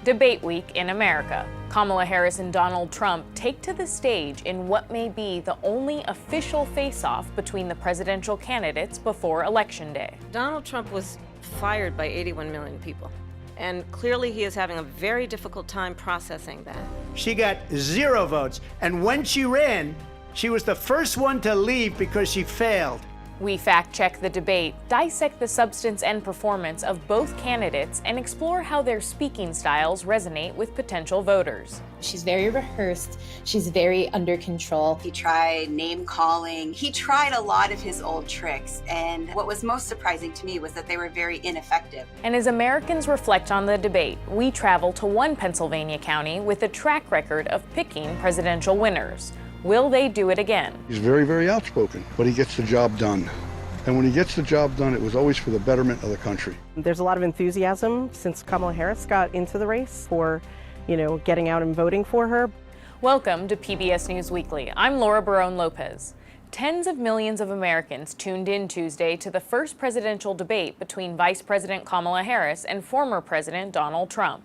Debate week in America. Kamala Harris and Donald Trump take to the stage in what may be the only official face-off between the presidential candidates before Election Day. Donald Trump was fired by 81 million people, and clearly he is having a very difficult time processing that. She got 0 votes, and when she ran, she was the first one to leave because she failed. We fact-check the debate, dissect the substance and performance of both candidates, and explore how their speaking styles resonate with potential voters. She's very rehearsed. She's very under control. He tried name calling. He tried a lot of his old tricks. And what was most surprising to me was that they were very ineffective. And as Americans reflect on the debate, we travel to one Pennsylvania county with a track record of picking presidential winners. Will they do it again? He's very, very outspoken, but he gets the job done. And when he gets the job done, it was always for the betterment of the country. There's a lot of enthusiasm since Kamala Harris got into the race for, getting out and voting for her. Welcome to PBS News Weekly. I'm Laura Barone Lopez. Tens of millions of Americans tuned in Tuesday to the first presidential debate between Vice President Kamala Harris and former President Donald Trump.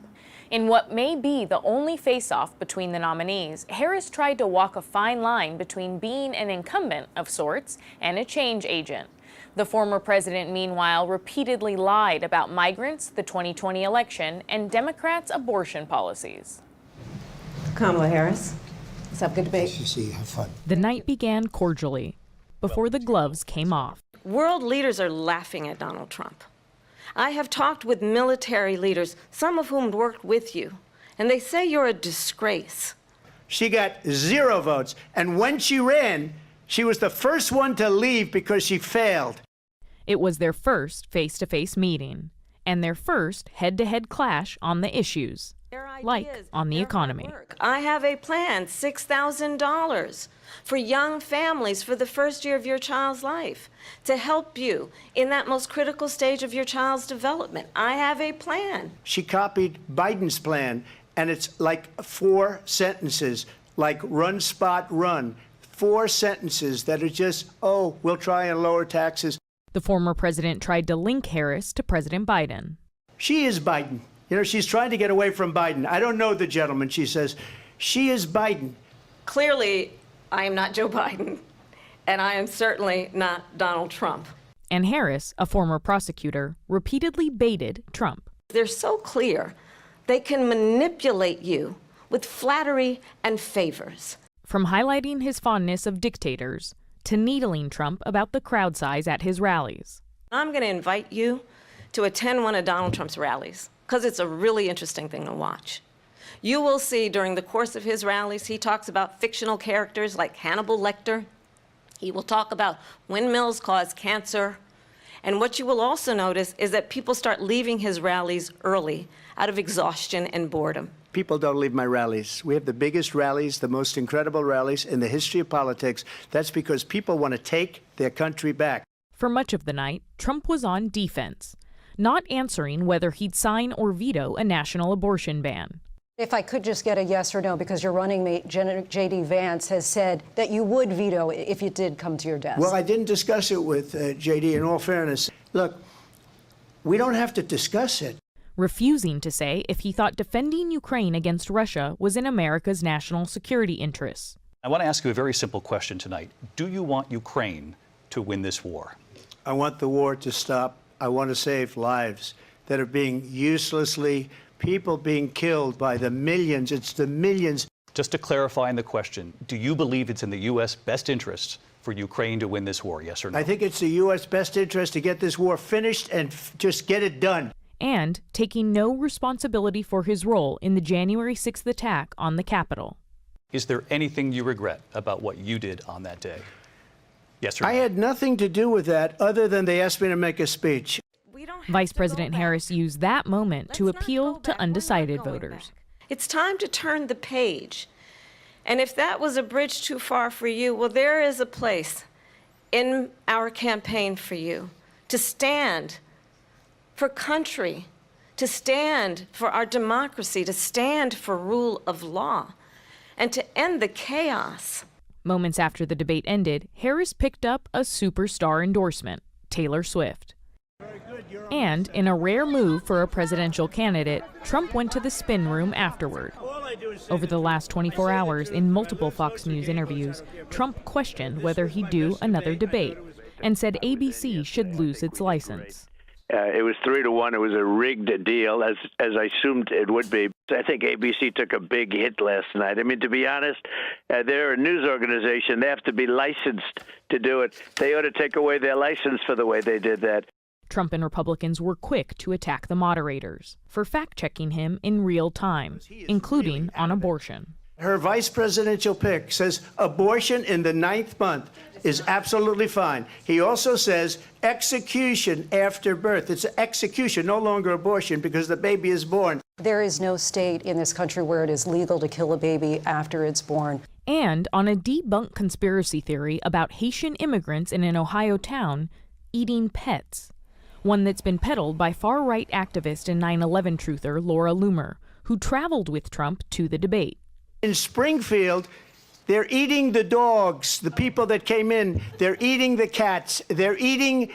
In what may be the only face-off between the nominees, Harris tried to walk a fine line between being an incumbent of sorts and a change agent. The former president, meanwhile, repeatedly lied about migrants, the 2020 election, and Democrats' abortion policies. Kamala Harris, let's have a good debate. Have fun. The night began cordially before the gloves came off. World leaders are laughing at Donald Trump. I have talked with military leaders, some of whom worked with you, and they say you're a disgrace. She got 0 votes, and when she ran, she was the first one to leave because she failed. It was their first face-to-face meeting and their first head-to-head clash on the issues, like on the economy. I have a plan, $6,000 for young families for the first year of your child's life to help you in that most critical stage of your child's development. I have a plan. She copied Biden's plan, and it's like 4 sentences, like run, spot, run. 4 sentences that are just, we'll try and lower taxes. The former president tried to link Harris to President Biden. She is Biden. She's trying to get away from Biden. I don't know the gentleman, she says. She is Biden. Clearly, I am not Joe Biden, and I am certainly not Donald Trump. And Harris, a former prosecutor, repeatedly baited Trump. They're so clear, they can manipulate you with flattery and favors. From highlighting his fondness of dictators to needling Trump about the crowd size at his rallies. I'm going to invite you to attend one of Donald Trump's rallies, because it's a really interesting thing to watch. You will see during the course of his rallies, he talks about fictional characters like Hannibal Lecter. He will talk about windmills cause cancer. And what you will also notice is that people start leaving his rallies early out of exhaustion and boredom. People don't leave my rallies. We have the biggest rallies, the most incredible rallies in the history of politics. That's because people want to take their country back. For much of the night, Trump was on defense, not answering whether he'd sign or veto a national abortion ban. If I could just get a yes or no, because your running mate, J.D. Vance, has said that you would veto it if it did come to your desk. Well, I didn't discuss it with J.D. in all fairness. Look, we don't have to discuss it. Refusing to say if he thought defending Ukraine against Russia was in America's national security interests. I want to ask you a very simple question tonight. Do you want Ukraine to win this war? I want the war to stop. I want to save lives that are being people being killed by the millions. It's the millions. Just to clarify in the question, do you believe it's in the U.S. best interest for Ukraine to win this war, yes or no? I think it's the U.S. best interest to get this war finished and just get it done. And taking no responsibility for his role in the January 6th attack on the Capitol. Is there anything you regret about what you did on that day? Yes or no? I had nothing to do with that other than they asked me to make a speech. Vice President Harris used that moment to appeal to undecided voters. It's time to turn the page. And if that was a bridge too far for you, well, there is a place in our campaign for you to stand for country, to stand for our democracy, to stand for rule of law, and to end the chaos. Moments after the debate ended, Harris picked up a superstar endorsement, Taylor Swift. And in a rare move for a presidential candidate, Trump went to the spin room afterward. Over the last 24 hours, in multiple Fox News interviews, Trump questioned whether he'd do another debate and said ABC should lose its license. It was 3-1. It was a rigged deal, as I assumed it would be. I think ABC took a big hit last night. I mean, to be honest, they're a news organization. They have to be licensed to do it. They ought to take away their license for the way they did that. Trump and Republicans were quick to attack the moderators for fact-checking him in real time, including on abortion. Her vice presidential pick says abortion in the 9th month is absolutely fine. He also says execution after birth. It's execution, no longer abortion, because the baby is born. There is no state in this country where it is legal to kill a baby after it's born. And on a debunked conspiracy theory about Haitian immigrants in an Ohio town eating pets, one that's been peddled by far-right activist and 9/11 truther Laura Loomer, who traveled with Trump to the debate. In Springfield, they're eating the dogs, the people that came in. They're eating the cats. They're eating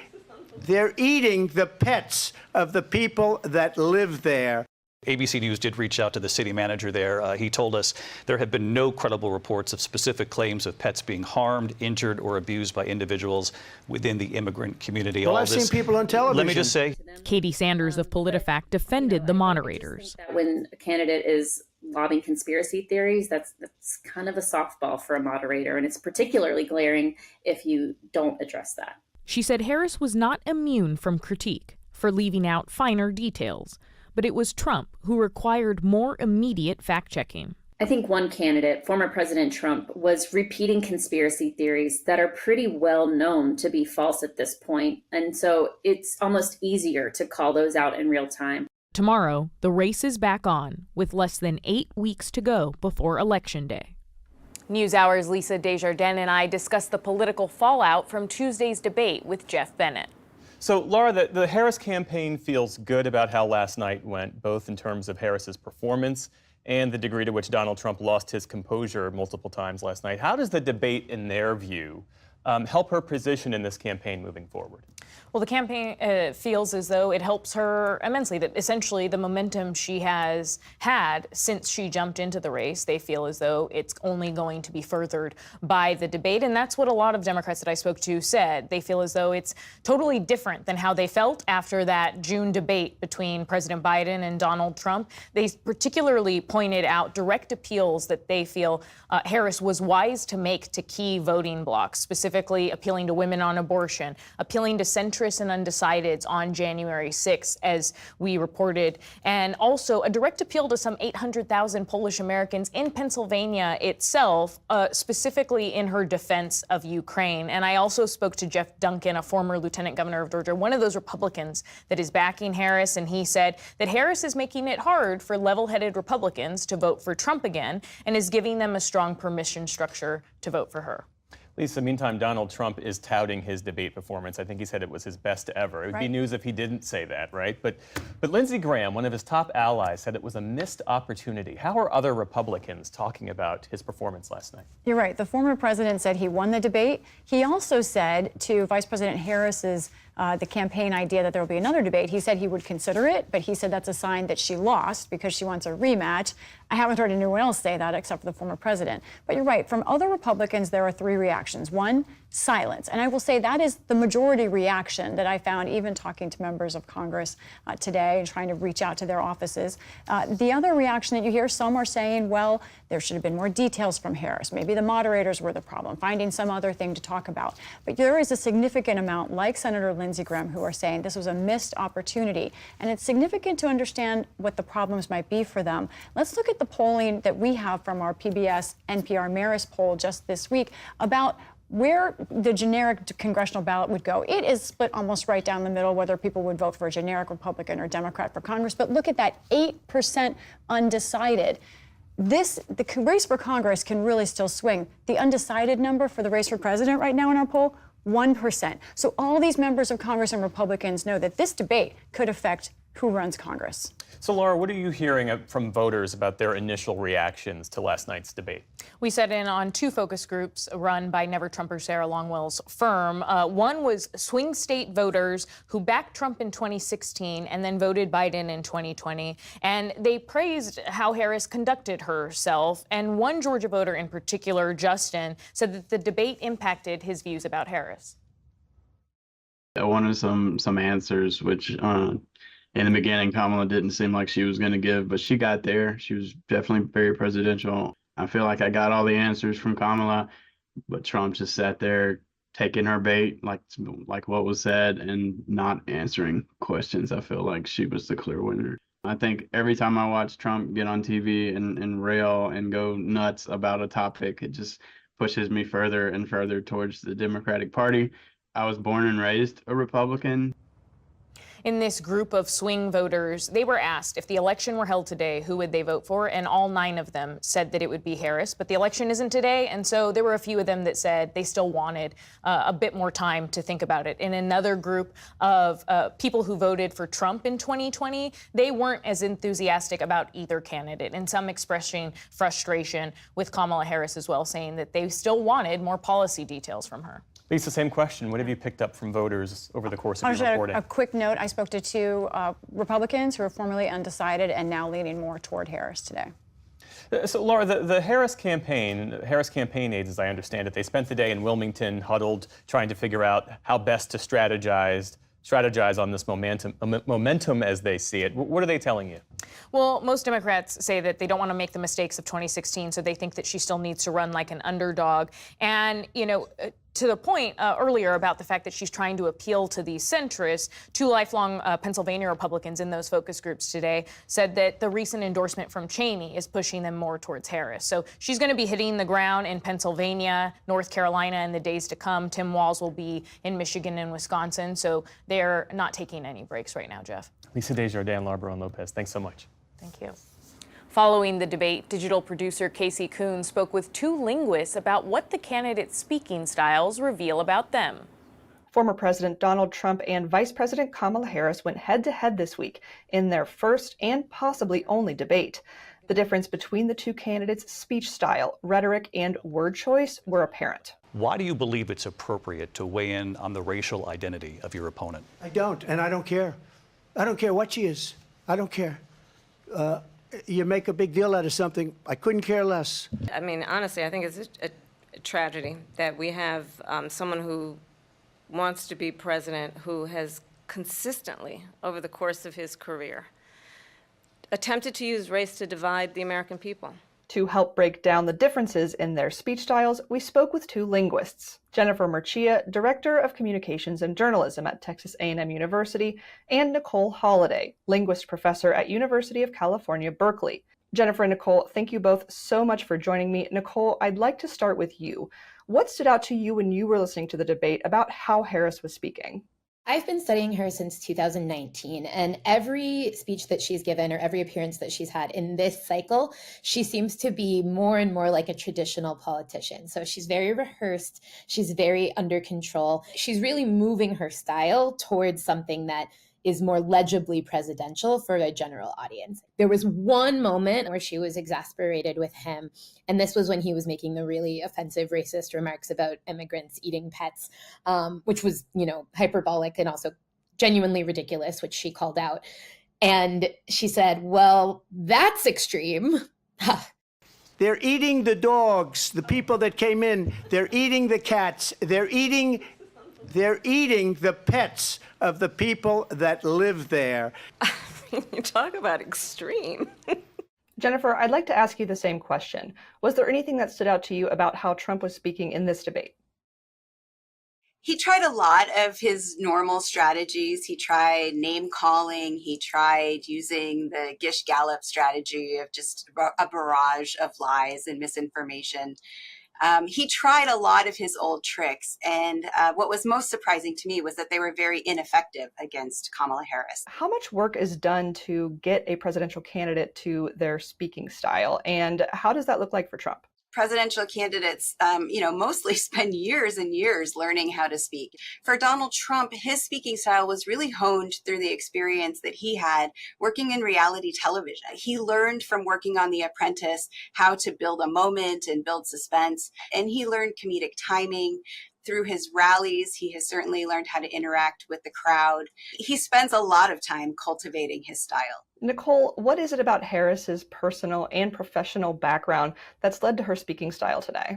the pets of the people that live there. ABC News did reach out to the city manager there. He told us there have been no credible reports of specific claims of pets being harmed, injured, or abused by individuals within the immigrant community. Well, I've seen people on television. Let me just say, Katie Sanders of PolitiFact defended the moderators. When a candidate is lobbing conspiracy theories, that's kind of a softball for a moderator, and it's particularly glaring if you don't address that. She said Harris was not immune from critique for leaving out finer details, but it was Trump who required more immediate fact-checking. I think one candidate, former President Trump, was repeating conspiracy theories that are pretty well known to be false at this point, and so it's almost easier to call those out in real time. Tomorrow, the race is back on, with less than 8 weeks to go before Election Day. NewsHour's Lisa Desjardins and I discussed the political fallout from Tuesday's debate with Jeff Bennett. So, Laura, the Harris campaign feels good about how last night went, both in terms of Harris's performance and the degree to which Donald Trump lost his composure multiple times last night. How does the debate, in their view, help her position in this campaign moving forward? Well, the campaign feels as though it helps her immensely, that essentially the momentum she has had since she jumped into the race, they feel as though it's only going to be furthered by the debate. And that's what a lot of Democrats that I spoke to said. They feel as though it's totally different than how they felt after that June debate between President Biden and Donald Trump. They particularly pointed out direct appeals that they feel Harris was wise to make to key voting blocs, specifically appealing to women on abortion, appealing to centrists and undecideds on January 6th, as we reported, and also a direct appeal to some 800,000 Polish Americans in Pennsylvania itself, specifically in her defense of Ukraine. And I also spoke to Jeff Duncan, a former lieutenant governor of Georgia, one of those Republicans that is backing Harris, and he said that Harris is making it hard for level-headed Republicans to vote for Trump again and is giving them a strong permission structure to vote for her. Lisa, meantime, Donald Trump is touting his debate performance. I think he said it was his best ever. It would be news if he didn't say that, right? But Lindsey Graham, one of his top allies, said it was a missed opportunity. How are other Republicans talking about his performance last night? You're right. The former president said he won the debate. He also said to Vice President Harris's the campaign idea that there will be another debate, he said he would consider it, but he said that's a sign that she lost because she wants a rematch. I haven't heard anyone else say that except for the former president. But you're right. From other Republicans, there are three reactions. One, silence. And I will say that is the majority reaction that I found even talking to members of Congress today and trying to reach out to their offices. The other reaction that you hear, some are saying, well, there should have been more details from Harris. Maybe the moderators were the problem, finding some other thing to talk about. But there is a significant amount, like Senator Lindsey Graham, who are saying this was a missed opportunity. And it's significant to understand what the problems might be for them. Let's look at the polling that we have from our PBS NPR Marist poll just this week about where the generic congressional ballot would go. It is split almost right down the middle, whether people would vote for a generic Republican or Democrat for Congress. But look at that 8% undecided. The race for Congress can really still swing. The undecided number for the race for president right now in our poll, 1%. So all these members of Congress and Republicans know that this debate could affect who runs Congress. So, Laura, what are you hearing from voters about their initial reactions to last night's debate? We sat in on 2 focus groups run by Never Trumper Sarah Longwell's firm. One was swing state voters who backed Trump in 2016 and then voted Biden in 2020. And they praised how Harris conducted herself. And one Georgia voter in particular, Justin, said that the debate impacted his views about Harris. I wanted some answers, which in the beginning, Kamala didn't seem like she was going to give, but she got there. She was definitely very presidential. I feel like I got all the answers from Kamala, but Trump just sat there taking her bait, like what was said, and not answering questions. I feel like she was the clear winner. I think every time I watch Trump get on TV and rail and go nuts about a topic, it just pushes me further and further towards the Democratic Party. I was born and raised a Republican. In this group of swing voters, they were asked if the election were held today, who would they vote for? And all 9 of them said that it would be Harris. But the election isn't today, and so there were a few of them that said they still wanted a bit more time to think about it. In another group of people who voted for Trump in 2020, they weren't as enthusiastic about either candidate, and some expressing frustration with Kamala Harris as well, saying that they still wanted more policy details from her. Lisa, same question. What have you picked up from voters over the course of your reporting? A quick note, I spoke to 2 Republicans who are formerly undecided and now leaning more toward Harris today. So, Laura, the Harris campaign aides, as I understand it, they spent the day in Wilmington, huddled, trying to figure out how best to strategize on this momentum as they see it. What are they telling you? Well, most Democrats say that they don't want to make the mistakes of 2016, so they think that she still needs to run like an underdog. And, to the point earlier about the fact that she's trying to appeal to these centrists, 2 lifelong Pennsylvania Republicans in those focus groups today said that the recent endorsement from Cheney is pushing them more towards Harris. So she's going to be hitting the ground in Pennsylvania, North Carolina in the days to come. Tim Walz will be in Michigan and Wisconsin. So they're not taking any breaks right now, Jeff. Lisa Desjardins, Laura Barone-Lopez, thanks so much. Thank you. Following the debate, digital producer Casey Kuhn spoke with 2 linguists about what the candidates' speaking styles reveal about them. Former President Donald Trump and Vice President Kamala Harris went head-to-head this week in their first and possibly only debate. The difference between the 2 candidates' speech style, rhetoric, and word choice were apparent. Why do you believe it's appropriate to weigh in on the racial identity of your opponent? I don't, and I don't care. I don't care what she is. I don't care. You make a big deal out of something, I couldn't care less. I mean, honestly, I think it's a tragedy that we have someone who wants to be president who has consistently, over the course of his career, attempted to use race to divide the American people. To help break down the differences in their speech styles, we spoke with 2 linguists, Jennifer Murcia, Director of Communications and Journalism at Texas A&M University, and Nicole Holliday, Linguist Professor at University of California, Berkeley. Jennifer and Nicole, thank you both so much for joining me. Nicole, I'd like to start with you. What stood out to you when you were listening to the debate about how Harris was speaking? I've been studying her since 2019, and every speech that she's given or every appearance that she's had in this cycle, she seems to be more and more like a traditional politician. So she's very rehearsed, she's very under control. She's really moving her style towards something that is more legibly presidential for a general audience. There was one moment where she was exasperated with him, and this was when he was making the really offensive racist remarks about immigrants eating pets, which was, hyperbolic and also genuinely ridiculous, which she called out. And she said, well, that's extreme. They're eating the dogs, the people that came in. They're eating the cats. They're eating the pets of the people that live there. You talk about extreme. Jennifer, I'd like to ask you the same question. Was there anything that stood out to you about how Trump was speaking in this debate? He tried a lot of his normal strategies. He tried name calling. He tried using the Gish Gallop strategy of just a barrage of lies and misinformation. He tried a lot of his old tricks, and what was most surprising to me was that they were very ineffective against Kamala Harris. How much work is done to get a presidential candidate to their speaking style, and how does that look like for Trump? presidential candidates, mostly spend years and years learning how to speak. For Donald Trump, his speaking style was really honed through the experience that he had working in reality television. He learned from working on The Apprentice how to build a moment and build suspense, and he learned comedic timing. Through his rallies, he has certainly learned how to interact with the crowd. He spends a lot of time cultivating his style. Nicole, what is it about Harris's personal and professional background that's led to her speaking style today?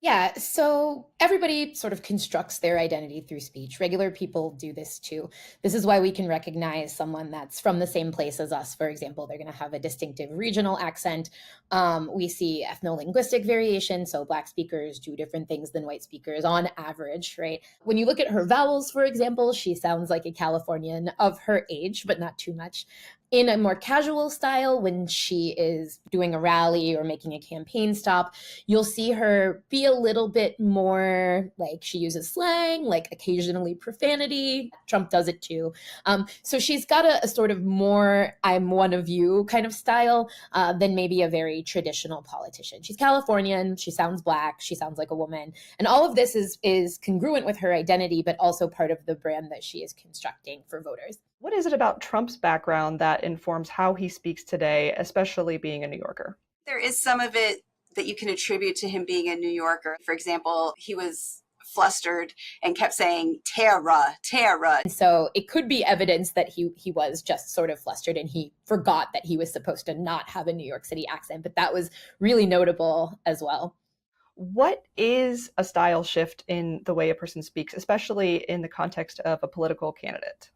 Yeah, so everybody sort of constructs their identity through speech. Regular people do this too. This is why we can recognize someone that's from the same place as us. For example, they're going to have a distinctive regional accent. We see ethno-linguistic variation, so Black speakers do different things than white speakers on average, right? When you look at her vowels, for example, she sounds like a Californian of her age, but not too much. In a more casual style, when she is doing a rally or making a campaign stop, you'll see her be a little bit more like she uses slang, like occasionally profanity. Trump does it too. So she's got a sort of more I'm one of you kind of style than maybe a very traditional politician. She's Californian, she sounds Black, she sounds like a woman. And all of this is congruent with her identity, but also part of the brand that she is constructing for voters. What is it about Trump's background that informs how he speaks today, especially being a New Yorker? There is some of it that you can attribute to him being a New Yorker. For example, he was flustered and kept saying, "Terra, terra." So it could be evidence that he was just sort of flustered and he forgot that he was supposed to not have a New York City accent, but that was really notable as well. What is a style shift in the way a person speaks, especially in the context of a political candidate?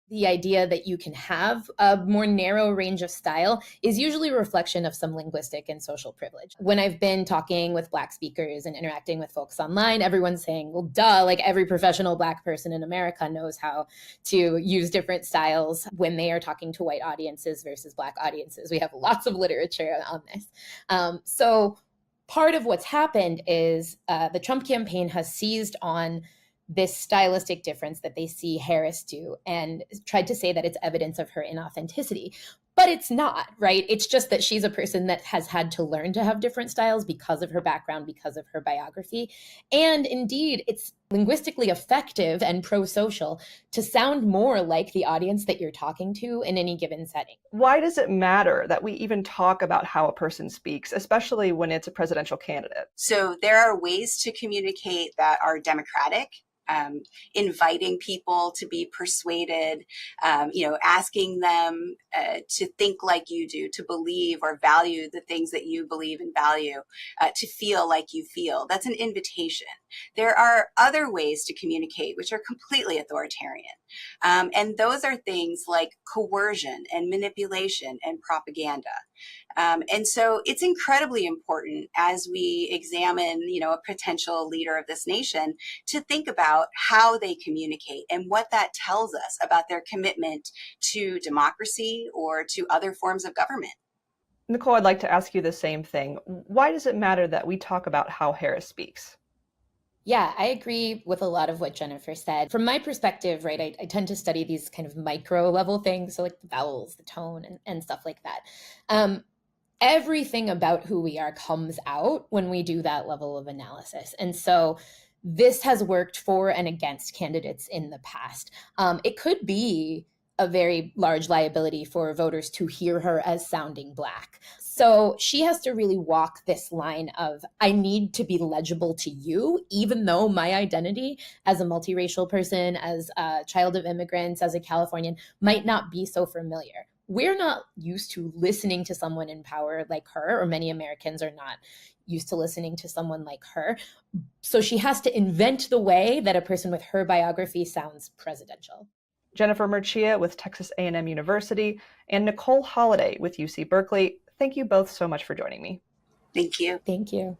The idea that you can have a more narrow range of style is usually a reflection of some linguistic and social privilege. When I've been talking with Black speakers and interacting with folks online, everyone's saying, well, duh, like every professional Black person in America knows how to use different styles when they are talking to white audiences versus Black audiences. We have lots of literature on this. So part of what's happened is the Trump campaign has seized on this stylistic difference that they see Harris do and tried to say that it's evidence of her inauthenticity. But it's not, right? It's just that she's a person that has had to learn to have different styles because of her background, because of her biography. And indeed, it's linguistically effective and pro-social to sound more like the audience that you're talking to in any given setting. Why does it matter that we even talk about how a person speaks, especially when it's a presidential candidate? So there are ways to communicate that are democratic. Inviting people to be persuaded, asking them to think like you do, to believe or value the things that you believe and value, to feel like you feel. That's an invitation. There are other ways to communicate which are completely authoritarian. And those are things like coercion and manipulation and propaganda. And so it's incredibly important as we examine, a potential leader of this nation to think about how they communicate and what that tells us about their commitment to democracy or to other forms of government. Nicole, I'd like to ask you the same thing. Why does it matter that we talk about how Harris speaks? Yeah, I agree with a lot of what Jennifer said. From my perspective, right, I tend to study these kind of micro level things, so like the vowels, the tone, and stuff like that. Everything about who we are comes out when we do that level of analysis. And so this has worked for and against candidates in the past. It could be a very large liability for voters to hear her as sounding Black. So she has to really walk this line of, I need to be legible to you, even though my identity as a multiracial person, as a child of immigrants, as a Californian, might not be so familiar. We're not used to listening to someone in power like her, or many Americans are not used to listening to someone like her. So she has to invent the way that a person with her biography sounds presidential. Jennifer Murcia with Texas A&M University and Nicole Holliday with UC Berkeley. Thank you both so much for joining me. Thank you. Thank you.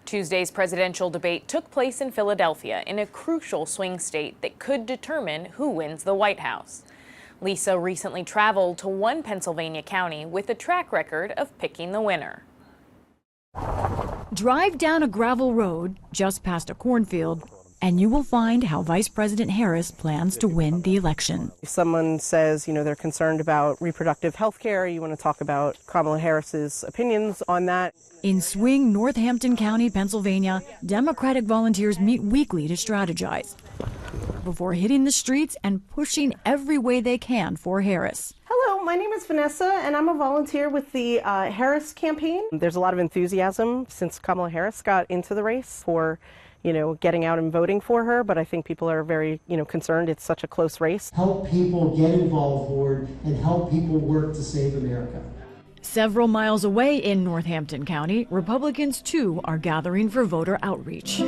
Tuesday's presidential debate took place in Philadelphia, in a crucial swing state that could determine who wins the White House. Lisa recently traveled to one Pennsylvania county with a track record of picking the winner. Drive down a gravel road just past a cornfield, and you will find how Vice President Harris plans to win the election. If someone says, they're concerned about reproductive health care, you want to talk about Kamala Harris's opinions on that. In swing Northampton County, Pennsylvania, Democratic volunteers meet weekly to strategize before hitting the streets and pushing every way they can for Harris. Hello, my name is Vanessa, and I'm a volunteer with the Harris campaign. There's a lot of enthusiasm since Kamala Harris got into the race for, getting out and voting for her, but I think people are very, concerned. It's such a close race. Help people get involved, Lord, and help people work to save America. Several miles away in Northampton County, Republicans too are gathering for voter outreach.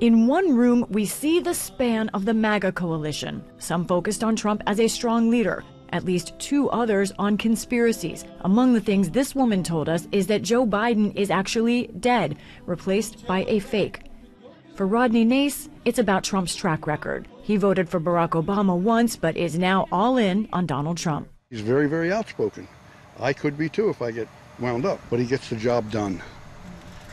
In one room, we see the span of the MAGA coalition. Some focused on Trump as a strong leader, at least 2 others on conspiracies. Among the things this woman told us is that Joe Biden is actually dead, replaced by a fake. For Rodney Nace, it's about Trump's track record. He voted for Barack Obama once, but is now all in on Donald Trump. He's very, very outspoken. I could be too if I get wound up, but he gets the job done.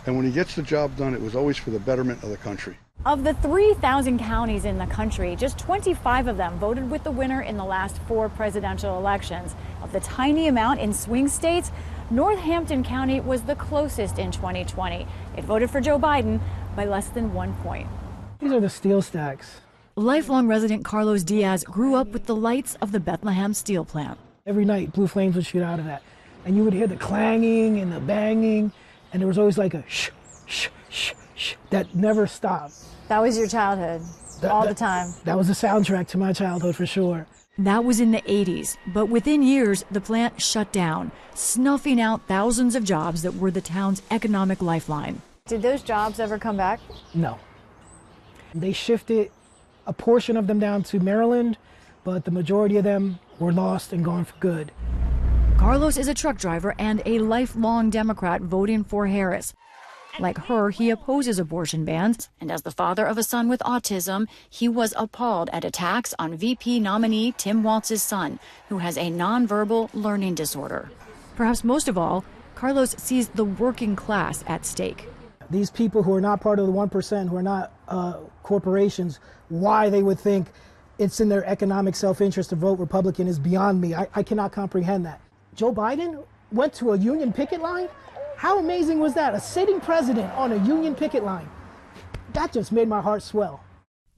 And when he gets the job done, it was always for the betterment of the country. Of the 3,000 counties in the country, just 25 of them voted with the winner in the last 4 presidential elections. Of the tiny amount in swing states, Northampton County was the closest in 2020. It voted for Joe Biden by less than 1 point. These are the steel stacks. Lifelong resident Carlos Diaz grew up with the lights of the Bethlehem steel plant. Every night, blue flames would shoot out of that. And you would hear the clanging and the banging, and there was always like a shh, shh, shh, shh, that never stopped. That was your childhood, all the time. That was the soundtrack to my childhood for sure. That was in the 80s, but within years, the plant shut down, snuffing out thousands of jobs that were the town's economic lifeline. Did those jobs ever come back? No. They shifted a portion of them down to Maryland, but the majority of them were lost and gone for good. Carlos is a truck driver and a lifelong Democrat voting for Harris. Like her, he opposes abortion bans, and as the father of a son with autism, he was appalled at attacks on VP nominee Tim Walz's son, who has a nonverbal learning disorder. Perhaps most of all, Carlos sees the working class at stake. These people who are not part of the 1%, who are not corporations, why they would think it's in their economic self-interest to vote Republican is beyond me. I cannot comprehend that. Joe Biden went to a union picket line? How amazing was that? A sitting president on a union picket line. That just made my heart swell.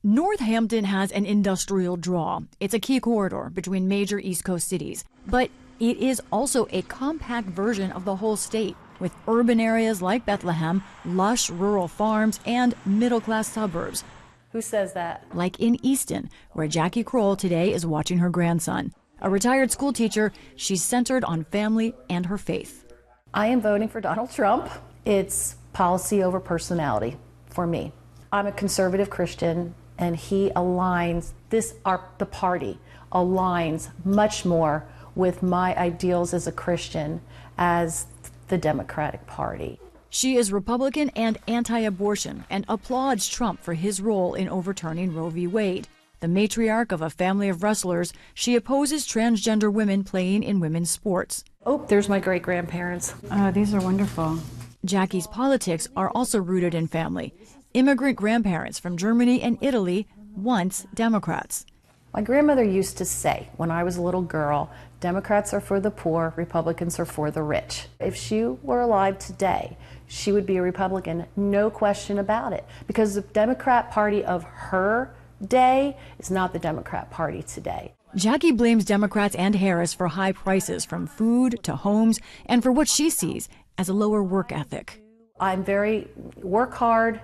Northampton has an industrial draw. It's a key corridor between major East Coast cities. But it is also a compact version of the whole state, with urban areas like Bethlehem, lush rural farms, and middle-class suburbs. Who says that? Like in Easton, where Jackie Kroll today is watching her grandson. A retired school teacher, she's centered on family and her faith. I am voting for Donald Trump. It's policy over personality for me. I'm a conservative Christian, and he aligns, the party aligns much more with my ideals as a Christian as the Democratic Party. She is Republican and anti-abortion and applauds Trump for his role in overturning Roe v. Wade. The matriarch of a family of wrestlers, she opposes transgender women playing in women's sports. Oh, there's my great-grandparents. Oh, these are wonderful. Jackie's politics are also rooted in family. Immigrant grandparents from Germany and Italy, once Democrats. My grandmother used to say, when I was a little girl, Democrats are for the poor, Republicans are for the rich. If she were alive today, she would be a Republican, no question about it. Because the Democrat Party of her day is not the Democrat Party today. Jackie blames Democrats and Harris for high prices from food to homes and for what she sees as a lower work ethic. I'm very work hard,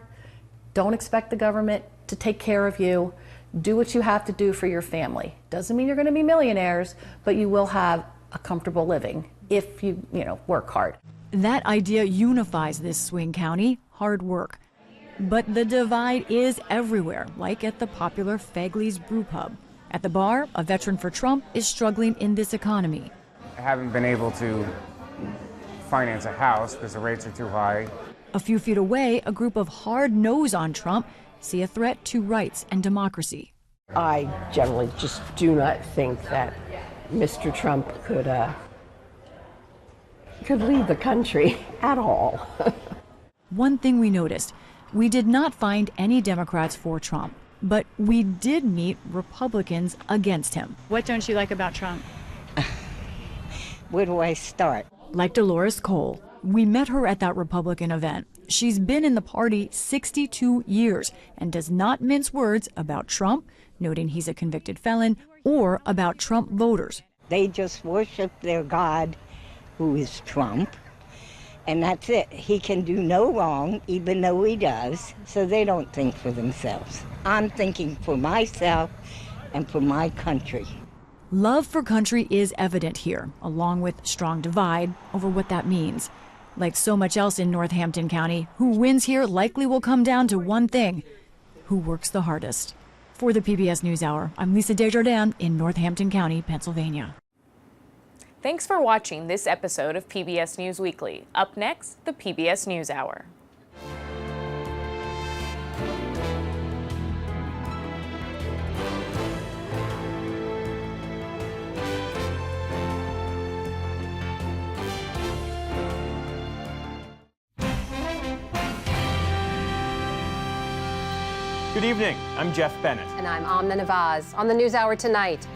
don't expect the government to take care of you, do what you have to do for your family. Doesn't mean you're going to be millionaires, but you will have a comfortable living if you work hard. That idea unifies this swing county, hard work. But the divide is everywhere, like at the popular Fagley's Brew Pub. At the bar, a veteran for Trump is struggling in this economy. I haven't been able to finance a house because the rates are too high. A few feet away, a group of hard no's on Trump see a threat to rights and democracy. I generally just do not think that Mr. Trump could lead the country at all. One thing we noticed, We did not find any Democrats for Trump, but we did meet Republicans against him. What don't you like about Trump? Where do I start? Like Dolores Cole. We met her at that Republican event. She's been in the party 62 years and does not mince words about Trump, noting he's a convicted felon, or about Trump voters. They just worship their God, who is Trump, and that's it. He can do no wrong, even though he does, so they don't think for themselves. I'm thinking for myself and for my country. Love for country is evident here, along with strong divide over what that means. Like so much else in Northampton County, who wins here likely will come down to one thing: who works the hardest. For the PBS NewsHour, I'm Lisa Desjardins in Northampton County, Pennsylvania. Thanks for watching this episode of PBS News Weekly. Up next, the PBS NewsHour. Good evening. I'm Jeff Bennett. And I'm Amna Navaz. On the NewsHour tonight,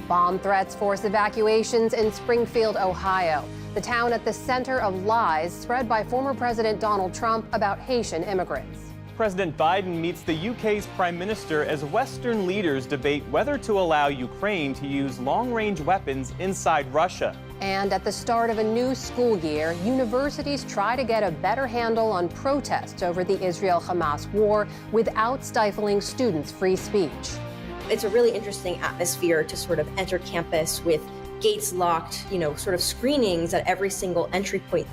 bomb threats force evacuations in Springfield, Ohio, the town at the center of lies spread by former President Donald Trump about Haitian immigrants. President Biden meets the UK's Prime Minister as Western leaders debate whether to allow Ukraine to use long-range weapons inside Russia. And at the start of a new school year, universities try to get a better handle on protests over the Israel-Hamas war without stifling students' free speech. It's a really interesting atmosphere to sort of enter campus with gates locked, sort of screenings at every single entry point.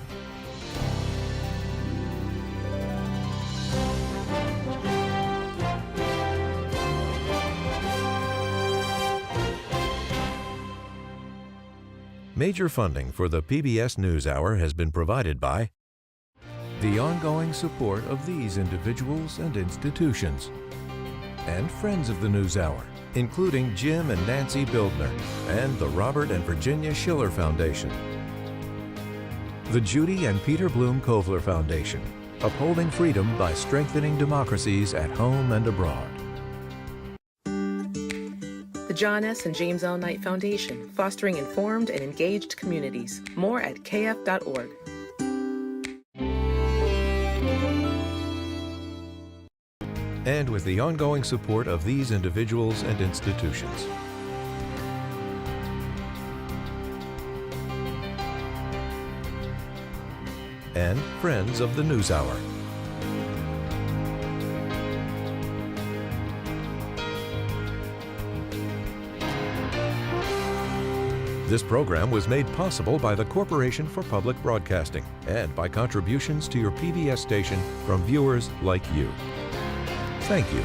Major funding for the PBS NewsHour has been provided by the ongoing support of these individuals and institutions, and friends of the NewsHour, including Jim and Nancy Bildner, and the Robert and Virginia Schiller Foundation, the Judy and Peter Bloom Kovler Foundation, upholding freedom by strengthening democracies at home and abroad. The John S. and James L. Knight Foundation, fostering informed and engaged communities. More at kf.org. And with the ongoing support of these individuals and institutions. And friends of the NewsHour. This program was made possible by the Corporation for Public Broadcasting and by contributions to your PBS station from viewers like you. Thank you.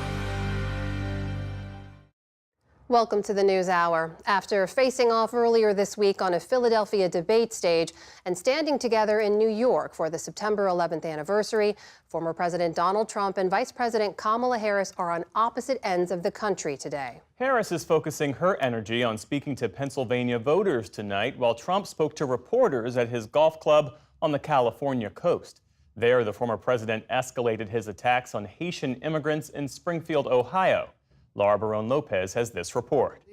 Welcome to the NewsHour. After facing off earlier this week on a Philadelphia debate stage and standing together in New York for the September 11th anniversary, former President Donald Trump and Vice President Kamala Harris are on opposite ends of the country today. Harris is focusing her energy on speaking to Pennsylvania voters tonight, while Trump spoke to reporters at his golf club on the California coast. There, the former president escalated his attacks on Haitian immigrants in Springfield, Ohio. Laura Barone-Lopez has this report.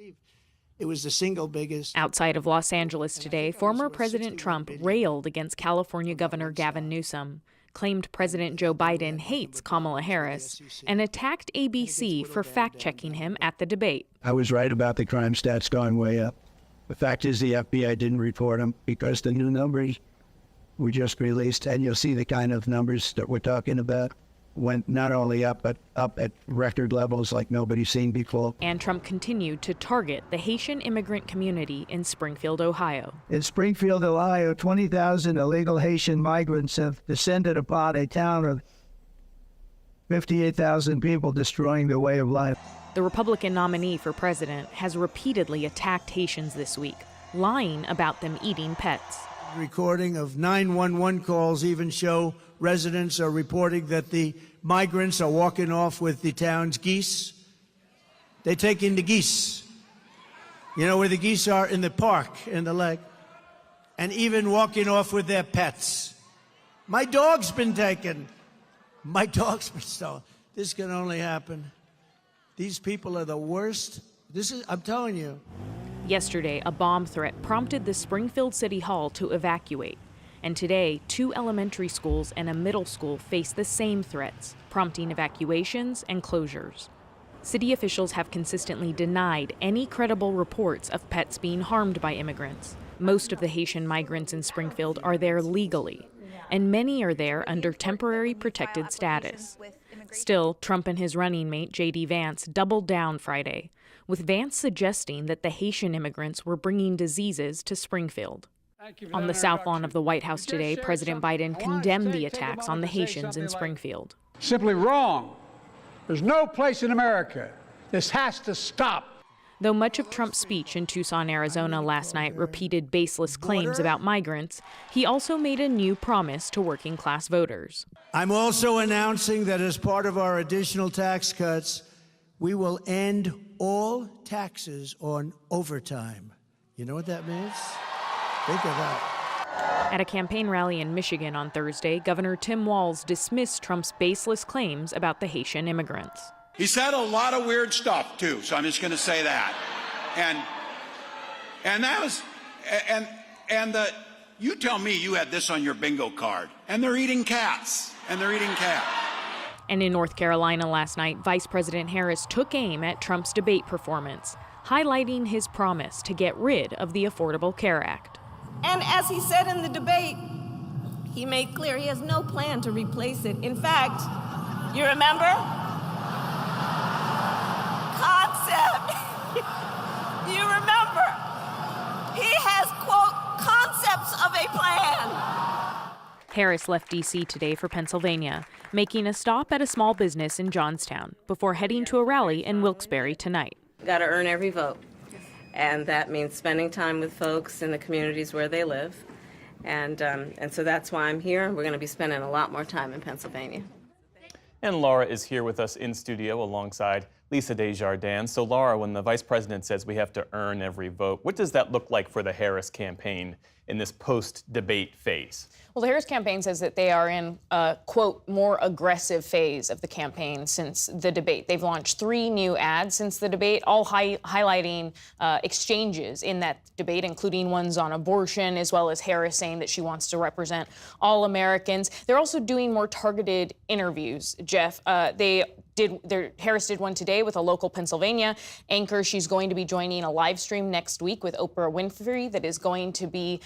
It was the single biggest. Outside of Los Angeles today, former President Trump railed against California Governor Gavin Newsom, claimed President Joe Biden hates Kamala Harris, and attacked ABC for fact-checking him at the debate. I was right about the crime stats going way up. The fact is the FBI didn't report them because the new numbers were just released, and you'll see the kind of numbers that we're talking about went not only up, but up at record levels like nobody's seen before. And Trump continued to target the Haitian immigrant community in Springfield, Ohio. In Springfield, Ohio, 20,000 illegal Haitian migrants have descended upon a town of 58,000 people, destroying their way of life. The Republican nominee for president has repeatedly attacked Haitians this week, lying about them eating pets. Recording of 911 calls even show residents are reporting that the migrants are walking off with the town's geese. They take in the geese. You know where the geese are? In the park, in the lake. And even walking off with their pets. My dog's been taken. My dog's been stolen. This can only happen. These people are the worst. I'm telling you. Yesterday, a bomb threat prompted the Springfield City Hall to evacuate. And today, 2 elementary schools and a middle school face the same threats, prompting evacuations and closures. City officials have consistently denied any credible reports of pets being harmed by immigrants. Most of the Haitian migrants in Springfield are there legally, and many are there under temporary protected status. Still, Trump and his running mate, J.D. Vance, doubled down Friday, with Vance suggesting that the Haitian immigrants were bringing diseases to Springfield. On the South Lawn of the White House today, President Biden condemned the attacks on the Haitians in Springfield. Simply wrong. There's no place in America. This has to stop. Though much of Trump's speech in Tucson, Arizona last night repeated baseless claims about migrants, he also made a new promise to working-class voters. I'm also announcing that as part of our additional tax cuts, we will end all taxes on overtime. You know what that means? Think of that. At a campaign rally in Michigan on Thursday, Governor Tim Walz dismissed Trump's baseless claims about the Haitian immigrants. He said a lot of weird stuff, too, so I'm just going to say that. And that was, you tell me you had this on your bingo card, and they're eating cats, And in North Carolina last night, Vice President Harris took aim at Trump's debate performance, highlighting his promise to get rid of the Affordable Care Act. And as he said in the debate, he made clear he has no plan to replace it. In fact, you remember? Concept. You remember? He has, quote, concepts of a plan. Harris left D.C. today for Pennsylvania, making a stop at a small business in Johnstown before heading to a rally in Wilkes-Barre tonight. Got to earn every vote. And that means spending time with folks in the communities where they live. And so that's why I'm here. We're going to be spending a lot more time in Pennsylvania. And Laura is here with us in studio alongside Lisa Desjardins. So Laura, when the vice president says we have to earn every vote, what does that look like for the Harris campaign in this post-debate phase? Well, the Harris campaign says that they are in a, quote, more aggressive phase of the campaign since the debate. They've launched 3 new ads since the debate, all highlighting exchanges in that debate, including ones on abortion, as well as Harris saying that she wants to represent all Americans. They're also doing more targeted interviews, Jeff. Harris did one today with a local Pennsylvania anchor. She's going to be joining a live stream next week with Oprah Winfrey that is going to be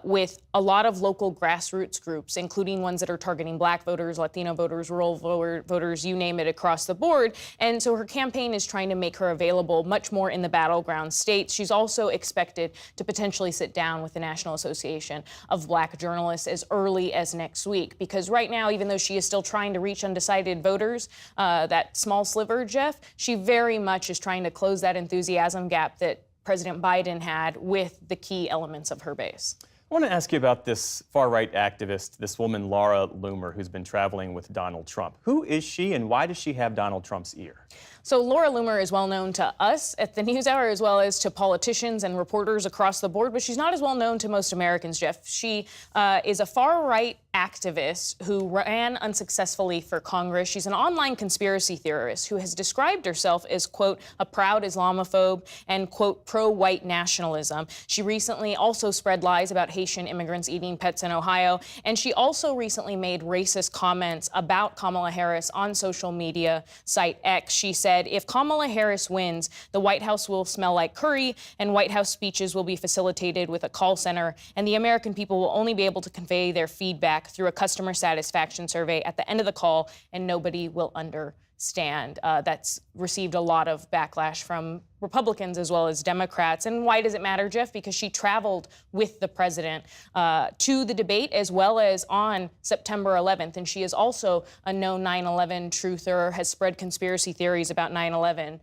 with a lot of local grassroots groups, including ones that are targeting Black voters, Latino voters, rural voters, you name it, across the board. And so her campaign is trying to make her available much more in the battleground states. She's also expected to potentially sit down with the National Association of Black Journalists as early as next week, because right now, even though she is still trying to reach undecided voters, that small sliver, Jeff, she very much is trying to close that enthusiasm gap that President Biden had with the key elements of her base. I want to ask you about this far-right activist, this woman, Laura Loomer, who's been traveling with Donald Trump. Who is she, and why does she have Donald Trump's ear? So Laura Loomer is well known to us at the NewsHour as well as to politicians and reporters across the board, but she's not as well known to most Americans, Jeff. She is a far-right activist who ran unsuccessfully for Congress. She's an online conspiracy theorist who has described herself as, quote, a proud Islamophobe and, quote, pro-white nationalism. She recently also spread lies about Haitian immigrants eating pets in Ohio, and she also recently made racist comments about Kamala Harris on social media site X. She said, if Kamala Harris wins, the White House will smell like curry, and White House speeches will be facilitated with a call center, and the American people will only be able to convey their feedback through a customer satisfaction survey at the end of the call, and nobody will understand. That's received a lot of backlash from Republicans as well as Democrats. And why does it matter, Jeff? Because she traveled with the president to the debate as well as on September 11th. And she is also a known 9/11 truther, has spread conspiracy theories about 9/11.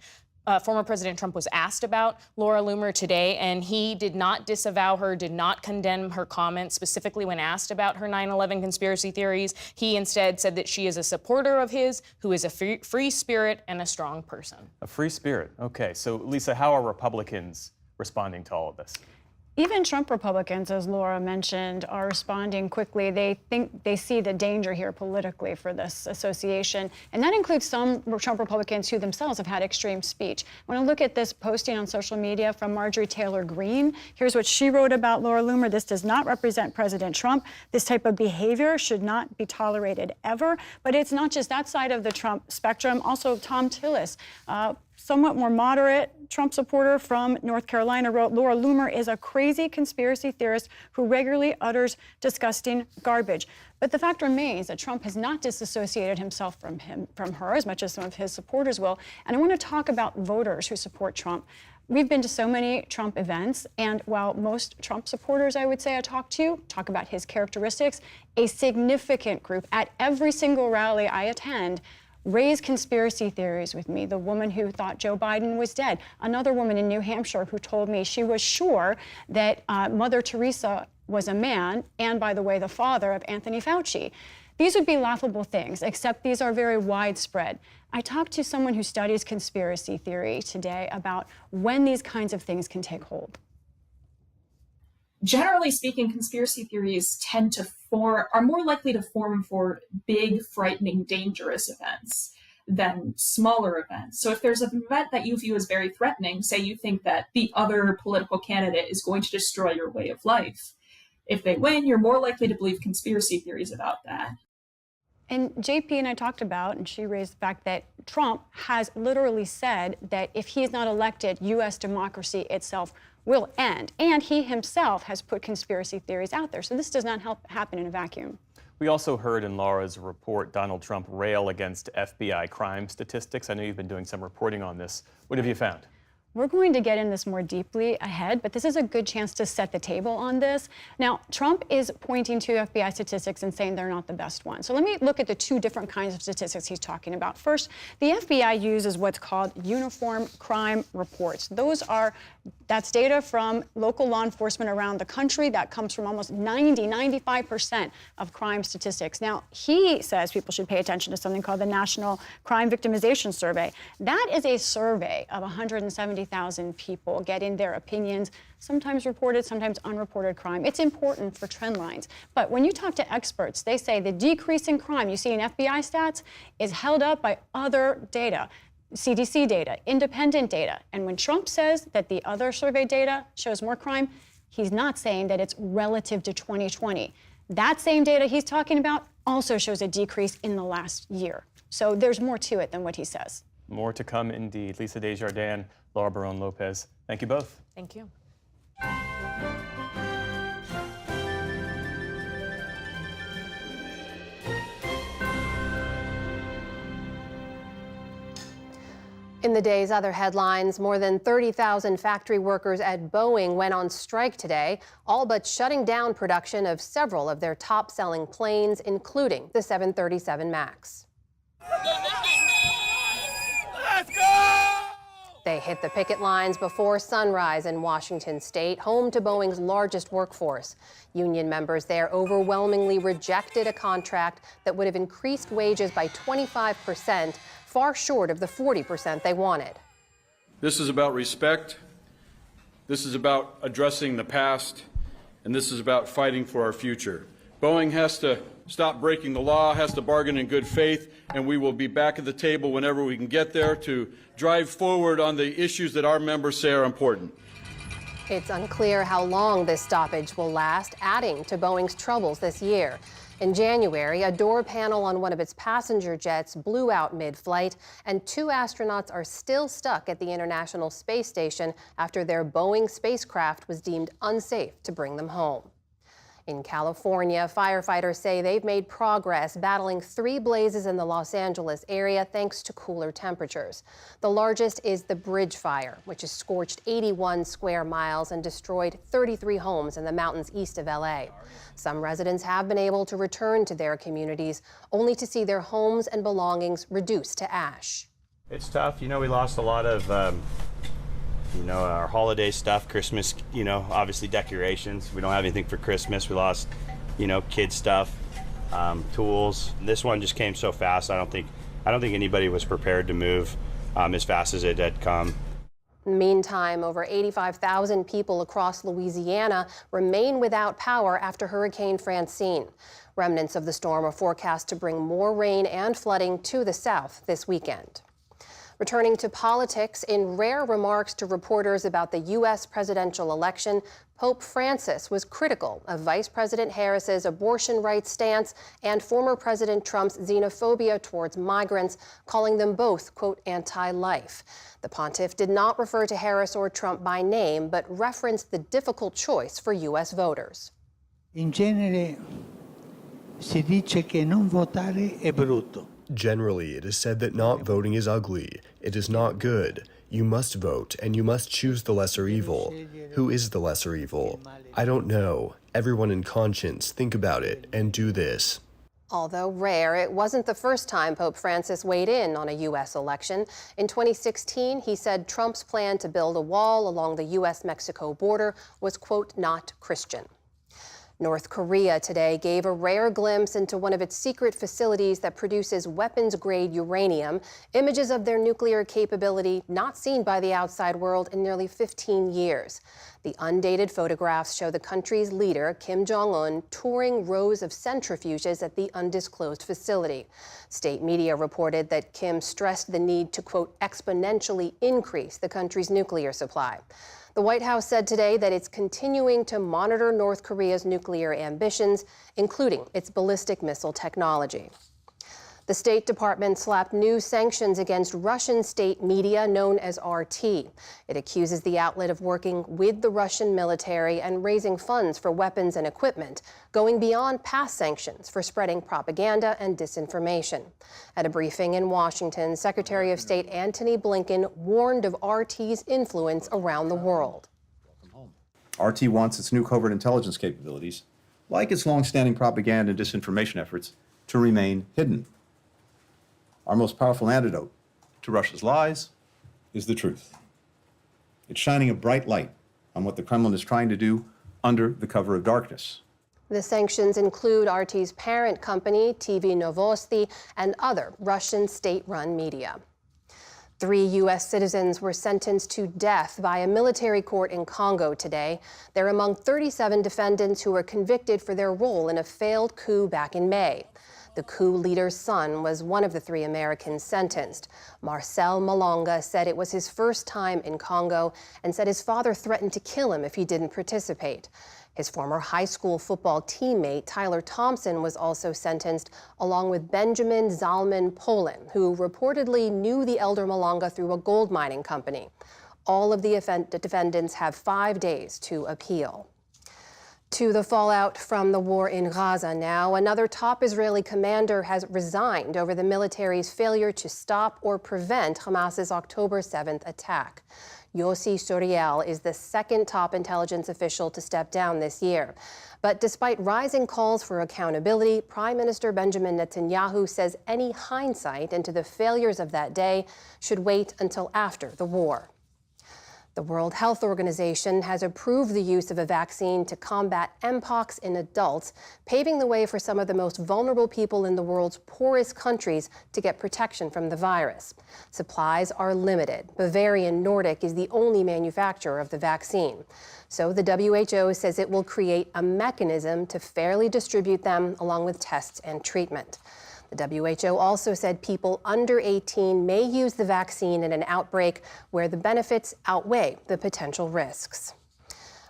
Former President Trump was asked about Laura Loomer today, and he did not disavow her, did not condemn her comments, specifically when asked about her 9/11 conspiracy theories. He instead said that she is a supporter of his, who is a free spirit and a strong person. A free spirit. Okay. So, Lisa, how are Republicans responding to all of this? Even Trump Republicans, as Laura mentioned, are responding quickly. They think they see the danger here politically for this association, and that includes some Trump Republicans who themselves have had extreme speech. When I look at this posting on social media from Marjorie Taylor Greene, here's what she wrote about Laura Loomer. This does not represent President Trump. This type of behavior should not be tolerated ever. But it's not just that side of the Trump spectrum. Also, Tom Tillis, somewhat more moderate Trump supporter from North Carolina, wrote, Laura Loomer is a crazy conspiracy theorist who regularly utters disgusting garbage. But the fact remains that Trump has not disassociated himself from her as much as some of his supporters will. And I want to talk about voters who support Trump. We've been to so many Trump events, and while most Trump supporters, I would say I talk about his characteristics, a significant group at every single rally I attend raise conspiracy theories with me. The woman who thought Joe Biden was dead. Another woman in New Hampshire who told me she was sure that Mother Teresa was a man, and by the way, the father of Anthony Fauci. These would be laughable things, except these are very widespread. I talked to someone who studies conspiracy theory today about when these kinds of things can take hold. Generally speaking, conspiracy theories are more likely to form for big, frightening, dangerous events than smaller events. So if there's an event that you view as very threatening, say you think that the other political candidate is going to destroy your way of life, if they win, you're more likely to believe conspiracy theories about that. And JP and I talked about, and she raised the fact that Trump has literally said that if he's not elected, U.S. democracy itself will end. And he himself has put conspiracy theories out there. So this does not happen in a vacuum. We also heard in Laura's report Donald Trump rail against FBI crime statistics. I know you've been doing some reporting on this. What have you found? We're going to get in this more deeply ahead, but this is a good chance to set the table on this. Now, Trump is pointing to FBI statistics and saying they're not the best ones. So let me look at the two different kinds of statistics he's talking about. First, the FBI uses what's called uniform crime reports. That's data from local law enforcement around the country that comes from almost 95% of crime statistics. Now, he says people should pay attention to something called the National Crime Victimization Survey. That is a survey of 170,000 people getting their opinions, sometimes reported, sometimes unreported crime. It's important for trend lines. But when you talk to experts, they say the decrease in crime you see in FBI stats is held up by other data. CDC data, independent data. And when Trump says that the other survey data shows more crime, he's not saying that it's relative to 2020. That same data he's talking about also shows a decrease in the last year. So there's more to it than what he says. More to come indeed. Lisa Desjardins, Laura Barone-Lopez, thank you both. Thank you. In the day's other headlines, more than 30,000 factory workers at Boeing went on strike today, all but shutting down production of several of their top-selling planes, including the 737 MAX. Let's go! They hit the picket lines before sunrise in Washington state, home to Boeing's largest workforce. Union members there overwhelmingly rejected a contract that would have increased wages by 25%, far short of the 40% they wanted. This is about respect, this is about addressing the past, and this is about fighting for our future. Boeing has to stop breaking the law, has to bargain in good faith, and we will be back at the table whenever we can get there to drive forward on the issues that our members say are important. It's unclear how long this stoppage will last, adding to Boeing's troubles this year. In January, a door panel on one of its passenger jets blew out mid-flight, and 2 astronauts are still stuck at the International Space Station after their Boeing spacecraft was deemed unsafe to bring them home. In California, firefighters say they've made progress battling 3 blazes in the Los Angeles area thanks to cooler temperatures. The largest is the Bridge Fire, which has scorched 81 square miles and destroyed 33 homes in the mountains east of LA. Some residents have been able to return to their communities, only to see their homes and belongings reduced to ash. It's tough. You know, we lost a lot of our holiday stuff, Christmas, obviously decorations. We don't have anything for Christmas. We lost, kids stuff, tools. This one just came so fast. I don't think anybody was prepared to move as fast as it had come. Meantime, over 85,000 people across Louisiana remain without power after Hurricane Francine. Remnants of the storm are forecast to bring more rain and flooding to the south this weekend. Returning to politics, in rare remarks to reporters about the U.S. presidential election, Pope Francis was critical of Vice President Harris's abortion rights stance and former President Trump's xenophobia towards migrants, calling them both, quote, anti-life. The pontiff did not refer to Harris or Trump by name, but referenced the difficult choice for U.S. voters. In genere si dice che non votare è brutto. Generally, it is said that not voting is ugly. It is not good. You must vote, and you must choose the lesser evil. Who is the lesser evil? I don't know. Everyone in conscience, think about it and do this. Although rare, it wasn't the first time Pope Francis weighed in on a U.S. election. In 2016, he said Trump's plan to build a wall along the U.S.-Mexico border was, quote, not Christian. North Korea today gave a rare glimpse into one of its secret facilities that produces weapons-grade uranium, images of their nuclear capability not seen by the outside world in nearly 15 years. The undated photographs show the country's leader, Kim Jong-un, touring rows of centrifuges at the undisclosed facility. State media reported that Kim stressed the need to, quote, exponentially increase the country's nuclear supply. The White House said today that it's continuing to monitor North Korea's nuclear ambitions, including its ballistic missile technology. The State Department slapped new sanctions against Russian state media known as RT. It accuses the outlet of working with the Russian military and raising funds for weapons and equipment, going beyond past sanctions for spreading propaganda and disinformation. At a briefing in Washington, Secretary of State Antony Blinken warned of RT's influence around the world. RT wants its new covert intelligence capabilities, like its long-standing propaganda and disinformation efforts, to remain hidden. Our most powerful antidote to Russia's lies is the truth. It's shining a bright light on what the Kremlin is trying to do under the cover of darkness. The sanctions include RT's parent company, TV Novosti, and other Russian state-run media. 3 U.S. citizens were sentenced to death by a military court in Congo today. They're among 37 defendants who were convicted for their role in a failed coup back in May. The coup leader's son was one of the 3 Americans sentenced. Marcel Malonga said it was his first time in Congo and said his father threatened to kill him if he didn't participate. His former high school football teammate, Tyler Thompson, was also sentenced, along with Benjamin Zalman Polin, who reportedly knew the elder Malonga through a gold mining company. All of the defendants have 5 days to appeal. To the fallout from the war in Gaza now, another top Israeli commander has resigned over the military's failure to stop or prevent Hamas's October 7th attack. Yossi Suriel is the second top intelligence official to step down this year. But despite rising calls for accountability, Prime Minister Benjamin Netanyahu says any hindsight into the failures of that day should wait until after the war. The World Health Organization has approved the use of a vaccine to combat Mpox in adults, paving the way for some of the most vulnerable people in the world's poorest countries to get protection from the virus. Supplies are limited. Bavarian Nordic is the only manufacturer of the vaccine. So the WHO says it will create a mechanism to fairly distribute them along with tests and treatment. The WHO also said people under 18 may use the vaccine in an outbreak where the benefits outweigh the potential risks.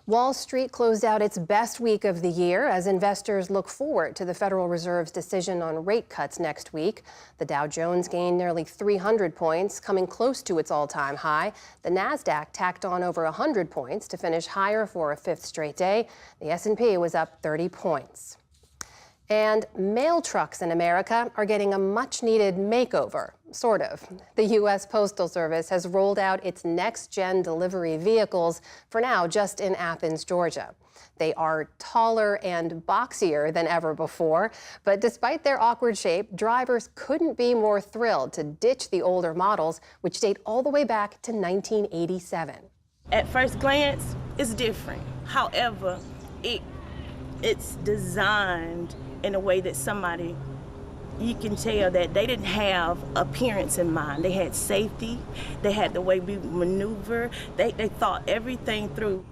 Wall Street closed out its best week of the year as investors look forward to the Federal Reserve's decision on rate cuts next week. The Dow Jones gained nearly 300 points, coming close to its all-time high. The Nasdaq tacked on over 100 points to finish higher for a 5th straight day. The S&P was up 30 points. And mail trucks in America are getting a much-needed makeover, sort of. The U.S. Postal Service has rolled out its next-gen delivery vehicles, for now just in Athens, Georgia. They are taller and boxier than ever before, but despite their awkward shape, drivers couldn't be more thrilled to ditch the older models, which date all the way back to 1987. At first glance, it's different. However, it's designed in a way that somebody you can tell that they didn't have appearance in mind. They had safety, they had the way we maneuver, they thought everything through.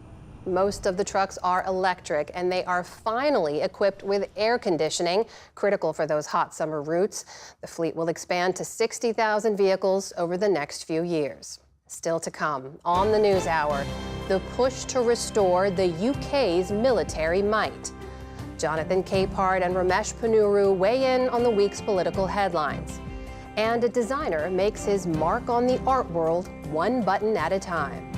Most of the trucks are electric, and they are finally equipped with air conditioning, critical for those hot summer routes. The fleet will expand to 60,000 vehicles over the next few years. Still to come on the NewsHour, the push to restore the UK's military might. Jonathan Capehart and Ramesh Ponnuru weigh in on the week's political headlines. And a designer makes his mark on the art world one button at a time.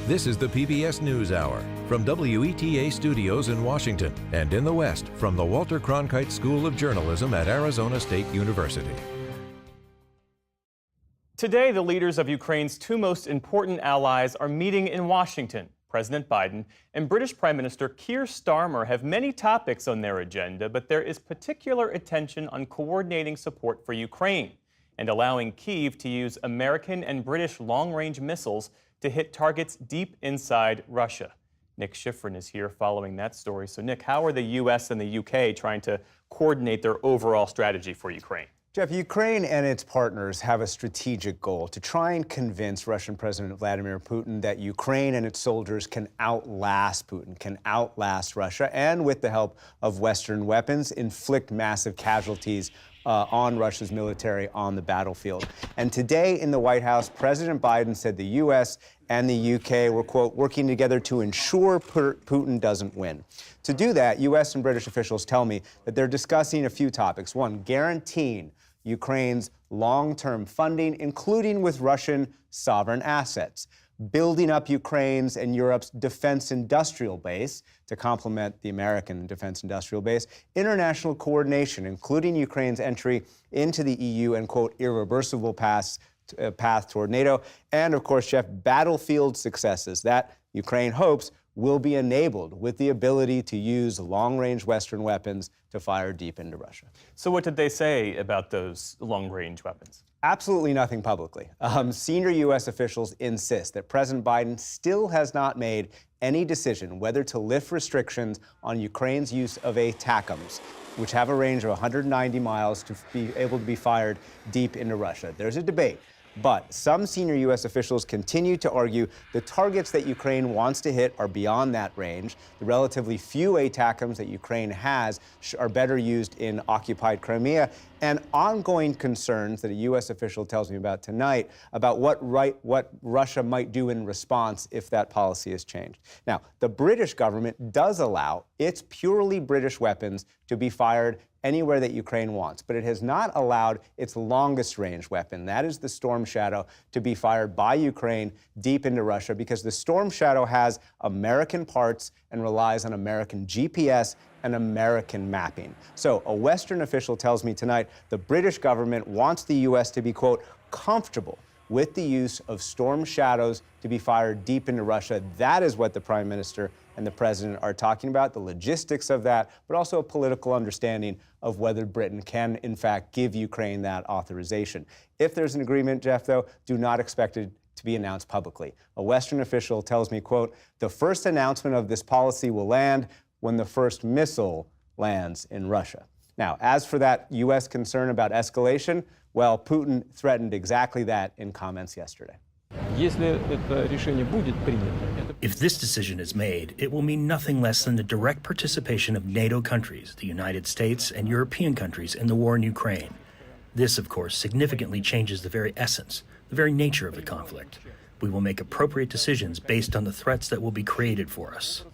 This is the PBS News Hour from WETA Studios in Washington and in the West from the Walter Cronkite School of Journalism at Arizona State University. Today, the leaders of Ukraine's two most important allies are meeting in Washington. President Biden and British Prime Minister Keir Starmer have many topics on their agenda, but there is particular attention on coordinating support for Ukraine and allowing Kyiv to use American and British long-range missiles to hit targets deep inside Russia. Nick Schifrin is here following that story. So, Nick, how are the U.S. and the UK trying to coordinate their overall strategy for Ukraine? Jeff, Ukraine and its partners have a strategic goal to try and convince Russian President Vladimir Putin that Ukraine and its soldiers can outlast Putin, can outlast Russia, and with the help of Western weapons, inflict massive casualties on Russia's military on the battlefield. And today in the White House, President Biden said the U.S. and the UK were, quote, working together to ensure Putin doesn't win. To do that, U.S. and British officials tell me that they're discussing a few topics. One, guaranteeing Ukraine's long-term funding, including with Russian sovereign assets. Building up Ukraine's and Europe's defense industrial base to complement the American defense industrial base, international coordination, including Ukraine's entry into the EU and, quote, irreversible path toward NATO, and, of course, Jeff, battlefield successes that Ukraine hopes will be enabled with the ability to use long-range Western weapons to fire deep into Russia. So what did they say about those long-range weapons? Absolutely nothing publicly. Senior U.S. officials insist that President Biden still has not made any decision whether to lift restrictions on Ukraine's use of ATACMS, which have a range of 190 miles to be able to be fired deep into Russia. There's a debate. But some senior U.S. officials continue to argue the targets that Ukraine wants to hit are beyond that range. The relatively few ATACMS that Ukraine has are better used in occupied Crimea, and ongoing concerns that a U.S. official tells me about tonight about what Russia might do in response if that policy is changed. Now, the British government does allow its purely British weapons to be fired anywhere that Ukraine wants, but it has not allowed its longest range weapon, that is the Storm Shadow, to be fired by Ukraine deep into Russia because the Storm Shadow has American parts and relies on American GPS and American mapping. So a Western official tells me tonight the British government wants the U.S. to be, quote, comfortable with the use of Storm Shadows to be fired deep into Russia. That is what the Prime Minister and the President are talking about, the logistics of that, but also a political understanding of whether Britain can, in fact, give Ukraine that authorization. If there's an agreement, Jeff, though, do not expect it to be announced publicly. A Western official tells me, quote, the first announcement of this policy will land when the first missile lands in Russia. Now, as for that U.S. concern about escalation, well, Putin threatened exactly that in comments yesterday. If this decision is made, it will mean nothing less than the direct participation of NATO countries, the United States and European countries in the war in Ukraine. This, of course, significantly changes the very essence, the very nature of the conflict. We will make appropriate decisions based on the threats that will be created for us.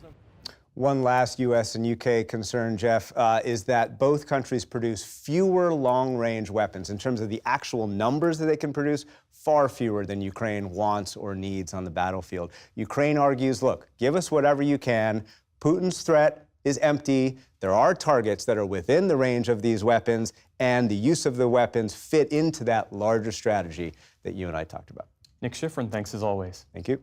One last U.S. and UK concern, Jeff, is that both countries produce fewer long-range weapons. In terms of the actual numbers that they can produce, far fewer than Ukraine wants or needs on the battlefield. Ukraine argues, look, give us whatever you can. Putin's threat is empty. There are targets that are within the range of these weapons, and the use of the weapons fit into that larger strategy that you and I talked about. Nick Schifrin, thanks as always. Thank you.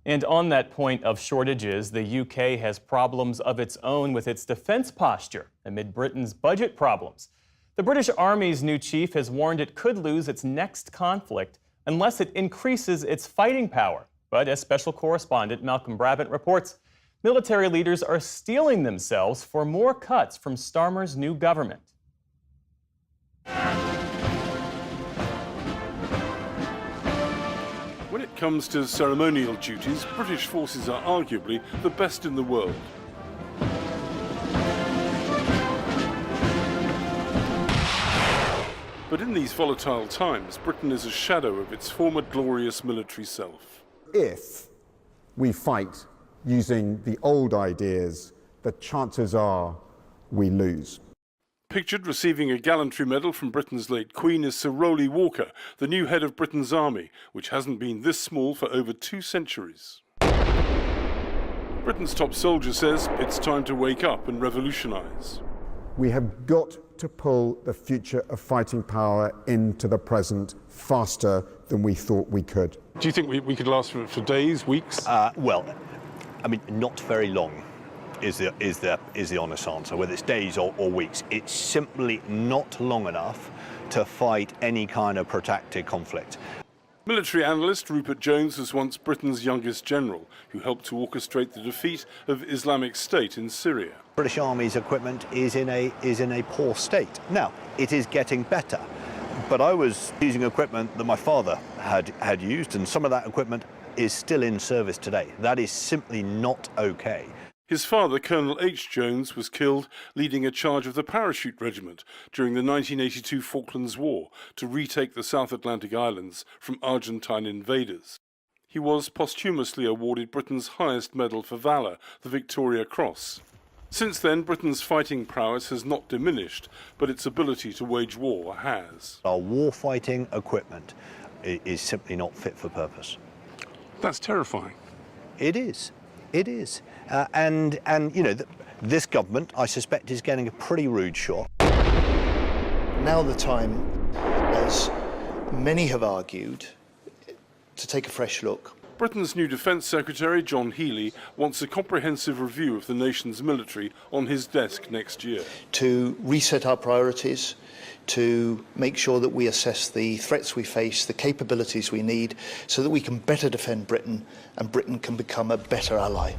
And on that point of shortages, the UK has problems of its own with its defense posture amid Britain's budget problems. The British Army's new chief has warned it could lose its next conflict unless it increases its fighting power. But as special correspondent Malcolm Brabant reports, Military leaders are steeling themselves for more cuts from Starmer's new government. When it comes to ceremonial duties, British forces are arguably the best in the world. But in these volatile times, Britain is a shadow of its former glorious military self. If we fight using the old ideas, the chances are we lose. Pictured receiving a gallantry medal from Britain's late Queen is Sir Rowley Walker, the new head of Britain's army, which hasn't been this small for over 2 centuries. Britain's top soldier says it's time to wake up and revolutionise. We have got to pull the future of fighting power into the present faster than we thought we could. Do you think we could last for days, weeks? Well, I mean, not very long is the honest answer. Whether it's days or weeks, it's simply not long enough to fight any kind of protracted conflict. Military analyst Rupert Jones was once Britain's youngest general, who helped to orchestrate the defeat of Islamic State in Syria. British Army's equipment is in a poor state. Now, it is getting better, but I was using equipment that my father had used, and some of that equipment is still in service today. That is simply not okay. His father, Colonel H. Jones, was killed leading a charge of the Parachute Regiment during the 1982 Falklands War to retake the South Atlantic Islands from Argentine invaders. He was posthumously awarded Britain's highest medal for valour, the Victoria Cross. Since then, Britain's fighting prowess has not diminished, but its ability to wage war has. Our war-fighting equipment is simply not fit for purpose. That's terrifying. It is. It is. And you know, this government, I suspect, is getting a pretty rude shock. Now the time, as many have argued, to take a fresh look. Britain's new Defence Secretary, John Healey, wants a comprehensive review of the nation's military on his desk next year. To reset our priorities, to make sure that we assess the threats we face, the capabilities we need, so that we can better defend Britain and Britain can become a better ally.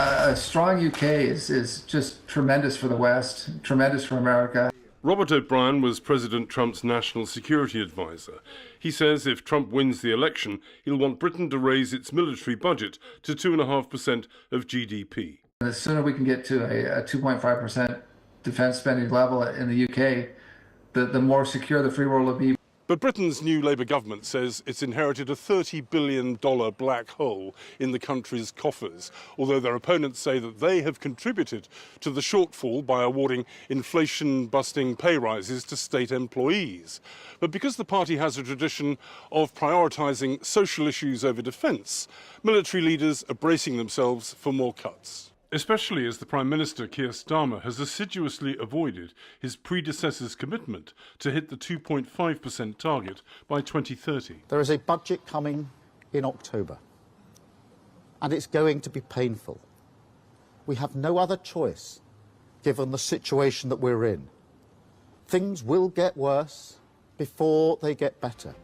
A strong UK is just tremendous for the West, tremendous for America. Robert O'Brien was President Trump's national security advisor. He says if Trump wins the election, he'll want Britain to raise its military budget to 2.5% of GDP. The sooner we can get to a 2.5% defence spending level in the UK, the more secure the free world will be. But Britain's new Labour government says it's inherited a $30 billion black hole in the country's coffers, although their opponents say that they have contributed to the shortfall by awarding inflation-busting pay rises to state employees. But because the party has a tradition of prioritising social issues over defence, military leaders are bracing themselves for more cuts. Especially as the Prime Minister, Keir Starmer, has assiduously avoided his predecessor's commitment to hit the 2.5% target by 2030. There is a budget coming in October, and it's going to be painful. We have no other choice, given the situation that we're in. Things will get worse before they get better.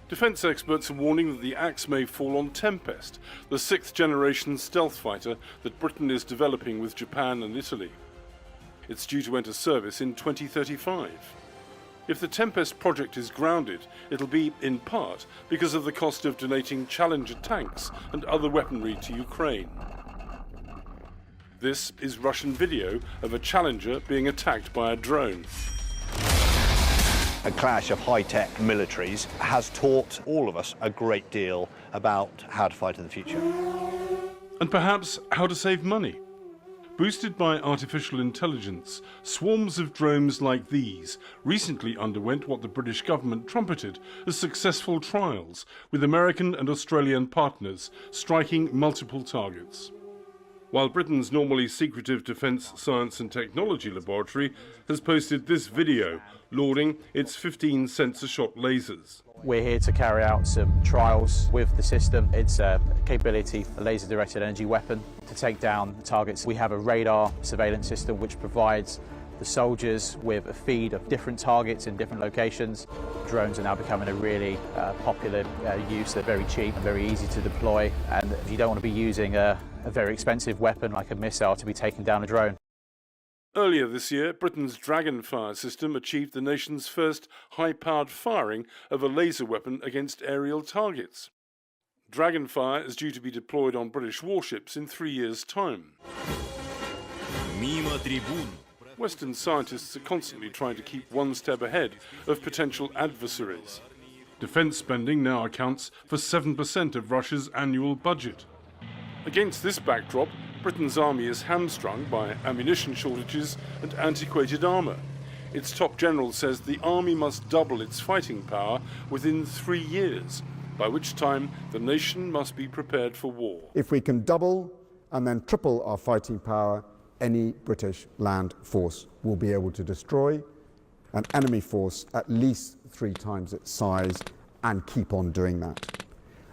Defence experts are warning that the axe may fall on Tempest, the 6th-generation stealth fighter that Britain is developing with Japan and Italy. It's due to enter service in 2035. If the Tempest project is grounded, it'll be, in part, because of the cost of donating Challenger tanks and other weaponry to Ukraine. This is Russian video of a Challenger being attacked by a drone. A clash of high-tech militaries has taught all of us a great deal about how to fight in the future. And perhaps how to save money. Boosted by artificial intelligence, swarms of drones like these recently underwent what the British government trumpeted as successful trials, with American and Australian partners striking multiple targets. While Britain's normally secretive Defence Science and Technology Laboratory has posted this video lauding its 15 sensor-shot lasers. We're here to carry out some trials with the system. It's a capability, a laser-directed energy weapon, to take down targets. We have a radar surveillance system which provides the soldiers with a feed of different targets in different locations. Drones are now becoming a really popular use. They're very cheap and very easy to deploy, and you don't want to be using a very expensive weapon like a missile to be taking down a drone. Earlier this year, Britain's Dragonfire system achieved the nation's first high-powered firing of a laser weapon against aerial targets. Dragonfire is due to be deployed on British warships in 3 years' time. Western scientists are constantly trying to keep one step ahead of potential adversaries. Defence spending now accounts for 7% of Russia's annual budget. Against this backdrop, Britain's army is hamstrung by ammunition shortages and antiquated armour. Its top general says the army must double its fighting power within 3 years, by which time the nation must be prepared for war. If we can double and then triple our fighting power, any British land force will be able to destroy an enemy force at least 3 times its size and keep on doing that.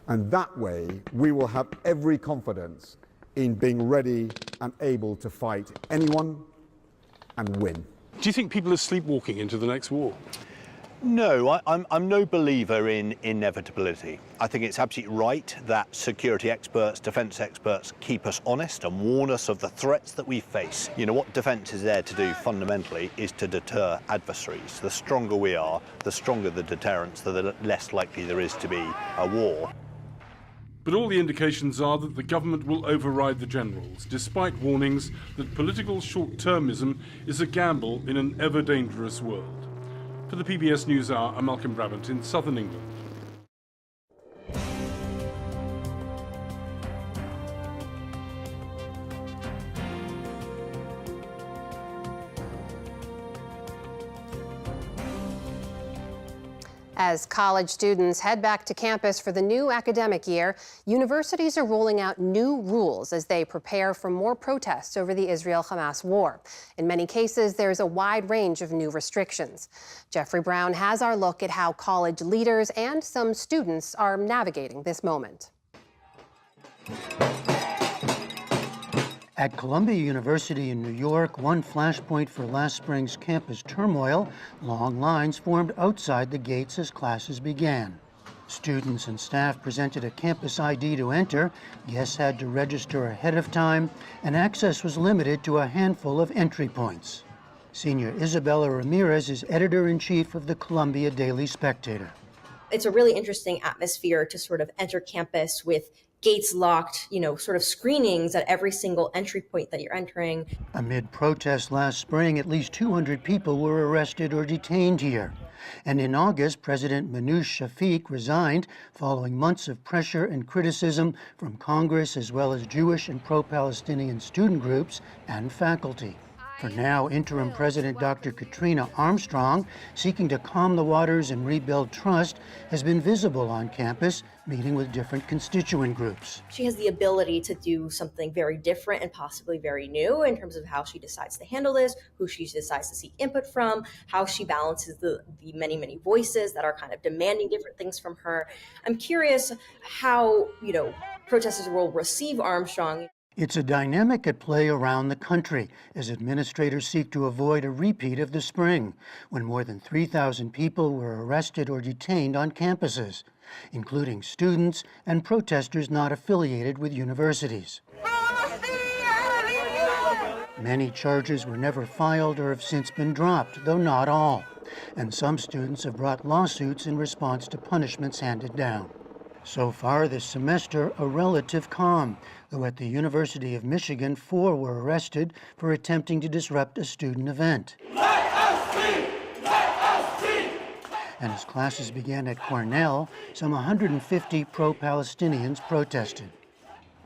And that way, we will have every confidence in being ready and able to fight anyone and win. Do you think people are sleepwalking into the next war? No, I'm no believer in inevitability. I think it's absolutely right that security experts, defence experts keep us honest and warn us of the threats that we face. You know, what defence is there to do fundamentally is to deter adversaries. The stronger we are, the stronger the deterrence, the less likely there is to be a war. But all the indications are that the government will override the generals, despite warnings that political short-termism is a gamble in an ever-dangerous world. For the PBS News Hour, I'm Malcolm Brabant in southern England. As college students head back to campus for the new academic year, universities are rolling out new rules as they prepare for more protests over the Israel-Hamas war. In many cases, there's a wide range of new restrictions. Jeffrey Brown has our look at how college leaders and some students are navigating this moment. At Columbia University in New York, one flashpoint for last spring's campus turmoil, long lines formed outside the gates as classes began. Students and staff presented a campus ID to enter, guests had to register ahead of time, and access was limited to a handful of entry points. Senior Isabella Ramirez is editor-in-chief of the Columbia Daily Spectator. It's a really interesting atmosphere to sort of enter campus with gates locked, sort of screenings at every single entry point that you're entering. Amid protests last spring, at least 200 people were arrested or detained here. And in August, President Manoush Shafiq resigned following months of pressure and criticism from Congress as well as Jewish and pro-Palestinian student groups and faculty. For now, interim President Dr. Katrina Armstrong, seeking to calm the waters and rebuild trust, has been visible on campus, meeting with different constituent groups. She has the ability to do something very different and possibly very new in terms of how she decides to handle this, who she decides to seek input from, how she balances the many, many voices that are kind of demanding different things from her. I'm curious how, protesters will receive Armstrong. It's a dynamic at play around the country as administrators seek to avoid a repeat of the spring, when more than 3,000 people were arrested or detained on campuses, including students and protesters not affiliated with universities. Many charges were never filed or have since been dropped, though not all, and some students have brought lawsuits in response to punishments handed down. So far this semester, a relative calm, though at the University of Michigan, 4 were arrested for attempting to disrupt a student event. Let us see! Let us see! And as classes began at Cornell, some 150 pro-Palestinians protested.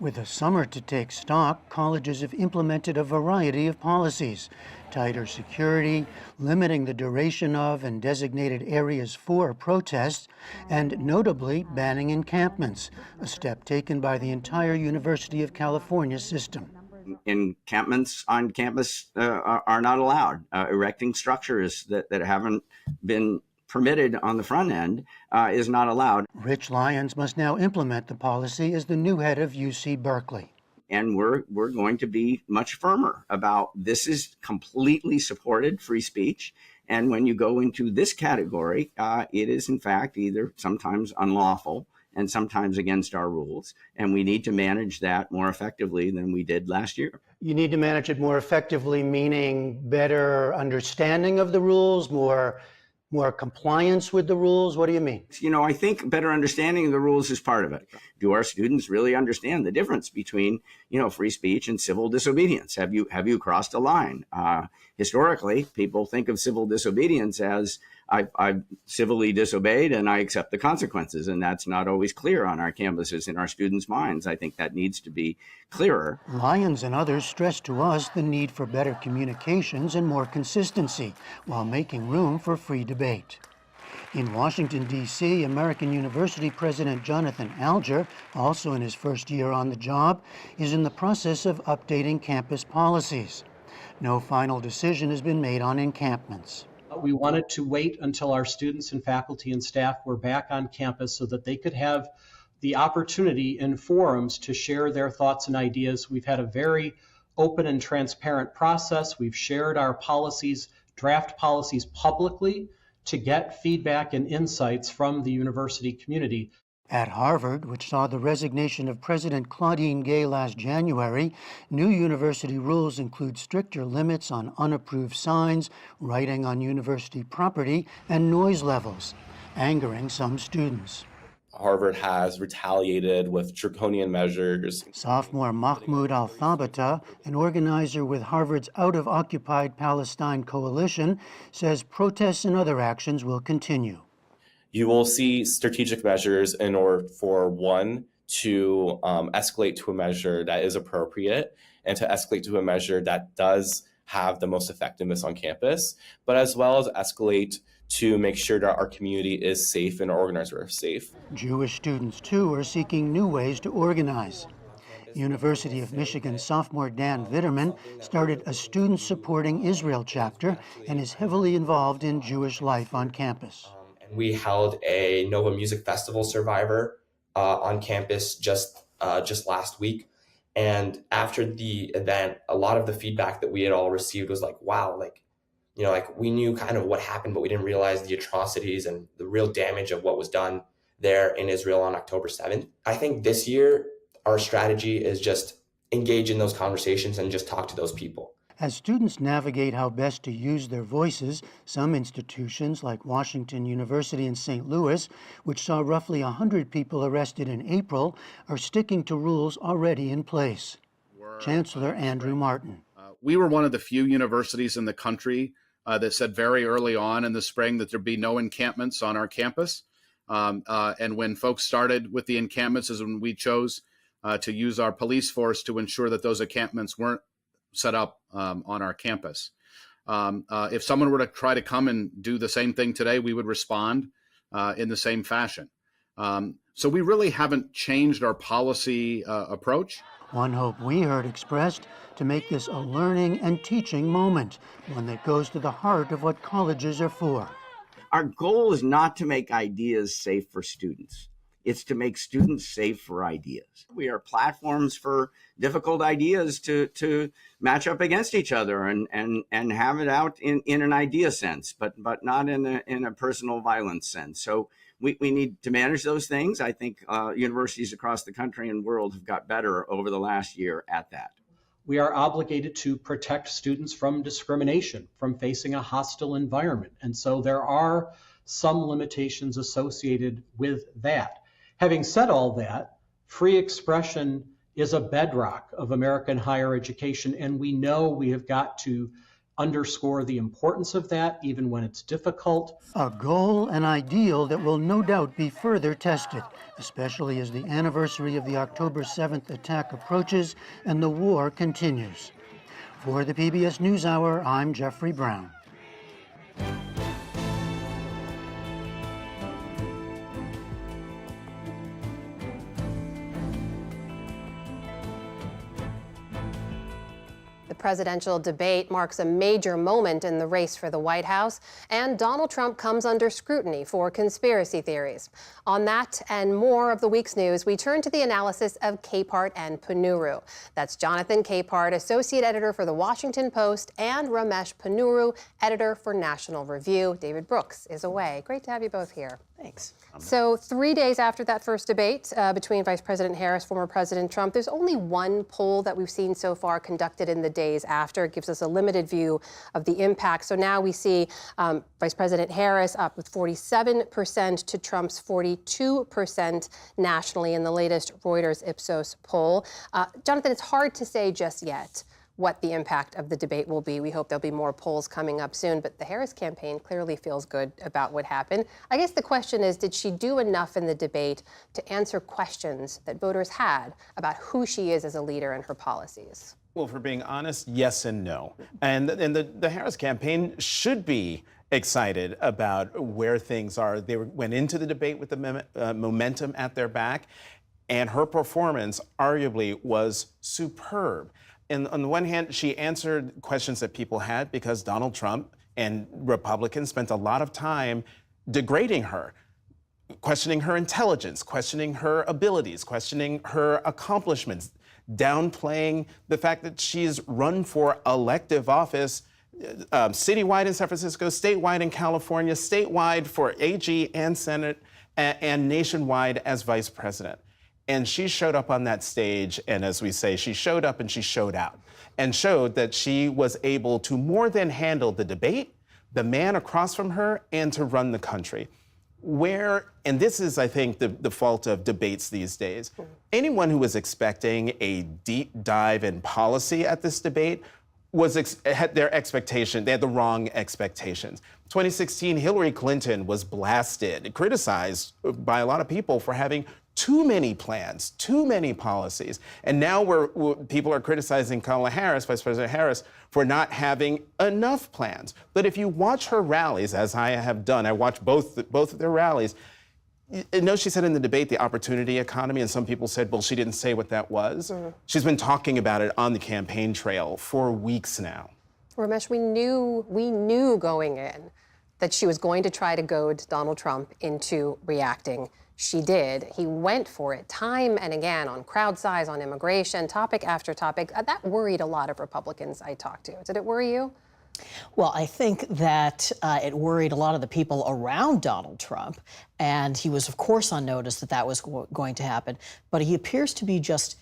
With the summer to take stock, colleges have implemented a variety of policies: tighter security, limiting the duration of and designated areas for protests, and notably banning encampments, a step taken by the entire University of California system. Encampments on campus are not allowed. Erecting structures that haven't been permitted on the front end is not allowed. Rich Lyons must now implement the policy as the new head of UC Berkeley. and we're going to be much firmer about this is completely supported free speech. And when you go into this category, it is in fact either sometimes unlawful and sometimes against our rules. And we need to manage that more effectively than we did last year. You need to manage it more effectively, meaning better understanding of the rules, more compliance with the rules? What do you mean? You know, I think better understanding of the rules is part of it. Do our students really understand the difference between, free speech and civil disobedience? Have you crossed a line? Historically, people think of civil disobedience as I've civilly disobeyed and I accept the consequences. And that's not always clear on our campuses, in our students' minds. I think that needs to be clearer. Lyons and others stress to us the need for better communications and more consistency while making room for free debate. In Washington, D.C., American University President Jonathan Alger, also in his first year on the job, is in the process of updating campus policies. No final decision has been made on encampments. We wanted to wait until our students and faculty and staff were back on campus so that they could have the opportunity in forums to share their thoughts and ideas. We've had a very open and transparent process. We've shared our policies, draft policies publicly to get feedback and insights from the university community. At Harvard, which saw the resignation of President Claudine Gay last January, new university rules include stricter limits on unapproved signs, writing on university property, and noise levels, angering some students. Harvard has retaliated with draconian measures. Sophomore Mahmoud Al-Thabata, an organizer with Harvard's Out of Occupied Palestine Coalition, says protests and other actions will continue. You will see strategic measures in order for one, to escalate to a measure that is appropriate and to escalate to a measure that does have the most effectiveness on campus, but as well as escalate to make sure that our community is safe and our organizers are safe. Jewish students, too, are seeking new ways to organize. University of Michigan sophomore Dan Vitterman started a Students Supporting Israel chapter and is heavily involved in Jewish life on campus. We held a Nova Music Festival Survivor on campus just last week. And after the event, a lot of the feedback that we had all received was like, wow, we knew kind of what happened, but we didn't realize the atrocities and the real damage of what was done there in Israel on October 7th. I think this year, our strategy is just engage in those conversations and just talk to those people. As students navigate how best to use their voices, some institutions like Washington University in St. Louis, which saw roughly 100 people arrested in April, are sticking to rules already in place. Chancellor Andrew Martin. We were one of the few universities in the country that said very early on in the spring that there'd be no encampments on our campus. And when folks started with the encampments is when we chose to use our police force to ensure that those encampments weren't set up on our campus. If someone were to try to come and do the same thing today, we would respond in the same fashion. So we really haven't changed our policy approach. One hope we heard expressed to make this a learning and teaching moment, one that goes to the heart of what colleges are for. Our goal is not to make ideas safe for students. It's to make students safe for ideas. We are platforms for difficult ideas to match up against each other and have it out in an idea sense, but not in a personal violence sense. So we need to manage those things. I think universities across the country and world have got better over the last year at that. We are obligated to protect students from discrimination, from facing a hostile environment. And so there are some limitations associated with that. Having said all that, free expression is a bedrock of American higher education, and we know we have got to underscore the importance of that, even when it's difficult. A goal, an ideal that will no doubt be further tested, especially as the anniversary of the October 7th attack approaches and the war continues. For the PBS NewsHour, I'm Jeffrey Brown. The presidential debate marks a major moment in the race for the White House, and Donald Trump comes under scrutiny for conspiracy theories. On that and more of the week's news, we turn to the analysis of Capehart and Panuru. That's Jonathan Capehart, associate editor for The Washington Post, and Ramesh Panuru, editor for National Review. David Brooks is away. Great to have you both here. Thanks. So 3 days after that first debate between Vice President Harris, former President Trump, there's only one poll that we've seen so far conducted in the days after. It gives us a limited view of the impact. So now we see Vice President Harris up with 47% to Trump's 42% nationally in the latest Reuters Ipsos poll. Jonathan, it's hard to say just yet what the impact of the debate will be. We hope there'll be more polls coming up soon, but the Harris campaign clearly feels good about what happened. I guess the question is, did she do enough in the debate to answer questions that voters had about who she is as a leader and her policies? Well, for being honest, yes and no. And the Harris campaign should be excited about where things are. They went into the debate with the momentum at their back, and her performance arguably was superb. And on the one hand, she answered questions that people had because Donald Trump and Republicans spent a lot of time degrading her, questioning her intelligence, questioning her abilities, questioning her accomplishments, downplaying the fact that she's run for elective office citywide in San Francisco, statewide in California, statewide for AG and Senate, and nationwide as vice president. And she showed up on that stage, and as we say, she showed up and she showed out, and showed that she was able to more than handle the debate, the man across from her, and to run the country. And this is, I think, the fault of debates these days. Anyone who was expecting a deep dive in policy at this debate had their expectation. They had the wrong expectations. 2016, Hillary Clinton was blasted, criticized by a lot of people for having too many plans, too many policies. And now people are criticizing Kamala Harris, Vice President Harris, for not having enough plans. But if you watch her rallies, as I have done, I watched both of their rallies, you know, she said in the debate, the opportunity economy, and some people said, well, she didn't say what that was. Mm-hmm. She's been talking about it on the campaign trail for weeks now. Ramesh, we knew going in that she was going to try to goad Donald Trump into reacting. She did. He went for it time and again on crowd size, on immigration, topic after topic. That worried a lot of Republicans I talked to. Did it worry you? Well, I think that it worried a lot of the people around Donald Trump, and he was, of course, on notice that was going to happen. But he appears to be just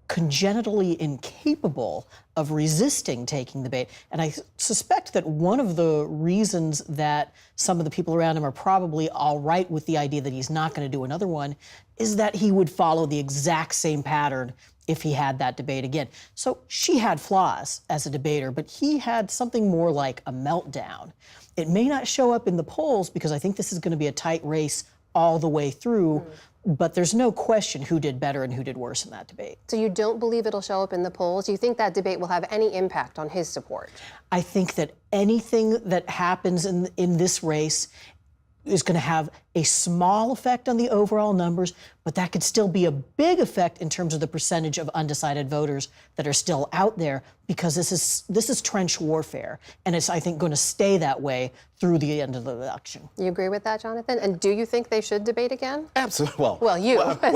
congenitally incapable of resisting taking the bait. And I suspect that one of the reasons that some of the people around him are probably all right with the idea that he's not going to do another one is that he would follow the exact same pattern if he had that debate again. So she had flaws as a debater, but he had something more like a meltdown. It may not show up in the polls because I think this is going to be a tight race all the way through. But there's no question who did better and who did worse in that debate. So you don't believe it'll show up in the polls? Do you think that debate will have any impact on his support? I think that anything that happens in this race is going to have a small effect on the overall numbers, but that could still be a big effect in terms of the percentage of undecided voters that are still out there, because this is trench warfare, and it's, I think, going to stay that way through the end of the election. You agree with that, Jonathan? And do you think they should debate again? Absolutely. Well,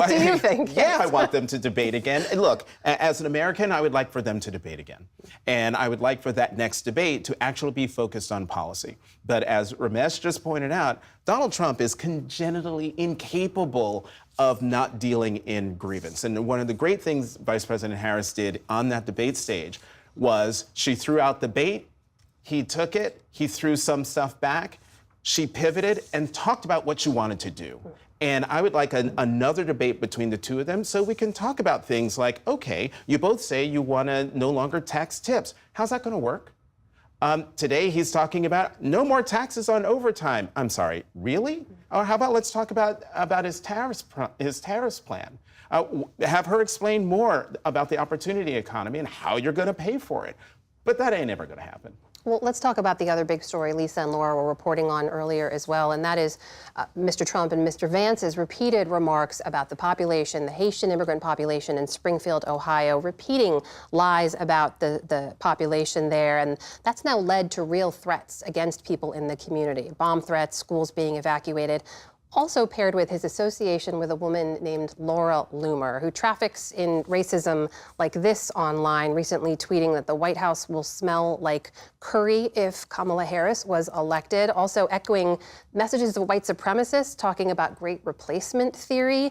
do you think? Yeah, I want them to debate again. And look, as an American, I would like for them to debate again. And I would like for that next debate to actually be focused on policy. But as Ramesh just pointed out, Donald Trump is congenitally incapable of not dealing in grievance. And one of the great things Vice President Harris did on that debate stage was she threw out the bait, he took it, he threw some stuff back, she pivoted and talked about what she wanted to do. And I would like another debate between the two of them so we can talk about things like, okay, you both say you want to no longer tax tips. How's that going to work? Today he's talking about no more taxes on overtime. I'm sorry, really? Or how about let's talk about his tariffs plan? Have her explain more about the opportunity economy and how you're going to pay for it. But that ain't ever going to happen. Well, let's talk about the other big story Lisa and Laura were reporting on earlier as well, and that is Mr. Trump and Mr. Vance's repeated remarks about the population, the Haitian immigrant population in Springfield, Ohio, repeating lies about the population there, and that's now led to real threats against people in the community, bomb threats, schools being evacuated. Also paired with his association with a woman named Laura Loomer, who traffics in racism like this online, recently tweeting that the White House will smell like curry if Kamala Harris was elected, also echoing messages of white supremacists talking about great replacement theory.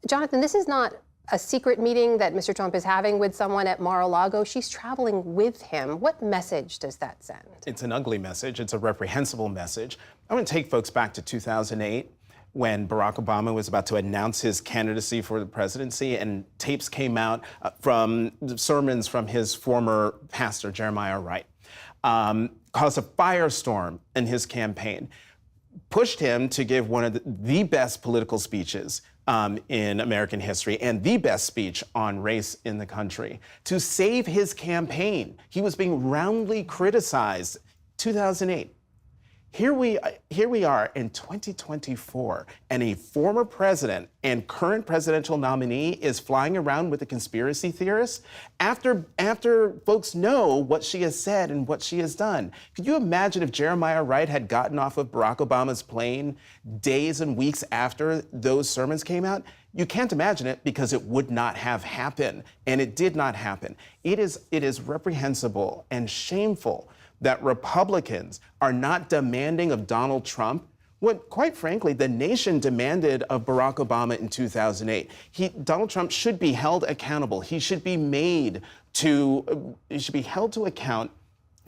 Jonathan, this is not a secret meeting that Mr. Trump is having with someone at Mar-a-Lago. She's traveling with him. What message does that send? It's an ugly message. It's a reprehensible message. I want to take folks back to 2008 when Barack Obama was about to announce his candidacy for the presidency, and tapes came out from sermons from his former pastor, Jeremiah Wright, caused a firestorm in his campaign, pushed him to give one of the best political speeches in American history and the best speech on race in the country. To save his campaign, he was being roundly criticized. 2008. Here we are in 2024, and a former president and current presidential nominee is flying around with a conspiracy theorist after folks know what she has said and what she has done. Could you imagine if Jeremiah Wright had gotten off of Barack Obama's plane days and weeks after those sermons came out? You can't imagine it because it would not have happened, and it did not happen. It is reprehensible and shameful that Republicans are not demanding of Donald Trump what, quite frankly, the nation demanded of Barack Obama in 2008. Donald Trump should be held accountable. He should be held to account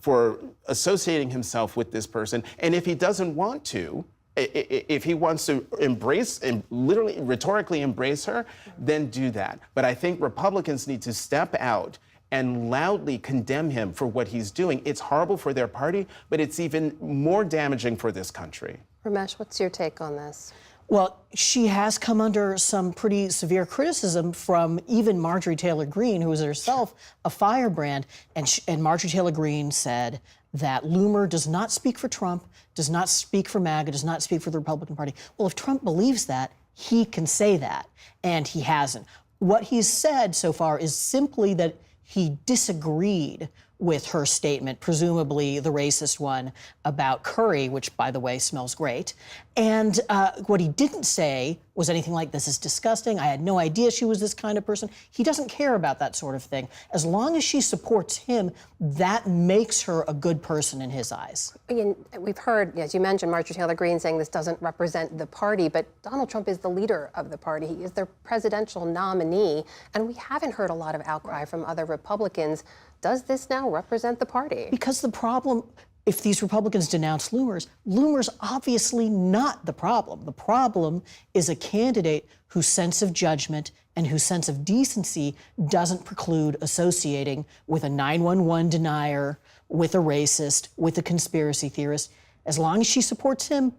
for associating himself with this person. And if he doesn't want to, if he wants to embrace and literally rhetorically embrace her, then do that. But I think Republicans need to step out and loudly condemn him for what he's doing. It's horrible for their party, but it's even more damaging for this country. Ramesh, what's your take on this? Well, she has come under some pretty severe criticism from even Marjorie Taylor Greene, who is herself a firebrand. And Marjorie Taylor Greene said that Loomer does not speak for Trump, does not speak for MAGA, does not speak for the Republican Party. Well, if Trump believes that, he can say that, and he hasn't. What he's said so far is simply that he disagreed with her statement, presumably the racist one about curry, which, by the way, smells great. And what he didn't say was anything like, this is disgusting, I had no idea she was this kind of person. He doesn't care about that sort of thing. As long as she supports him, that makes her a good person in his eyes. And we've heard, as you mentioned, Marjorie Taylor Greene saying this doesn't represent the party, but Donald Trump is the leader of the party. He is their presidential nominee, and we haven't heard a lot of outcry from other Republicans. Does this now represent the party? Because the problem, if these Republicans denounce Loomer's obviously not the problem. The problem is a candidate whose sense of judgment and whose sense of decency doesn't preclude associating with a 911 denier, with a racist, with a conspiracy theorist. As long as she supports him,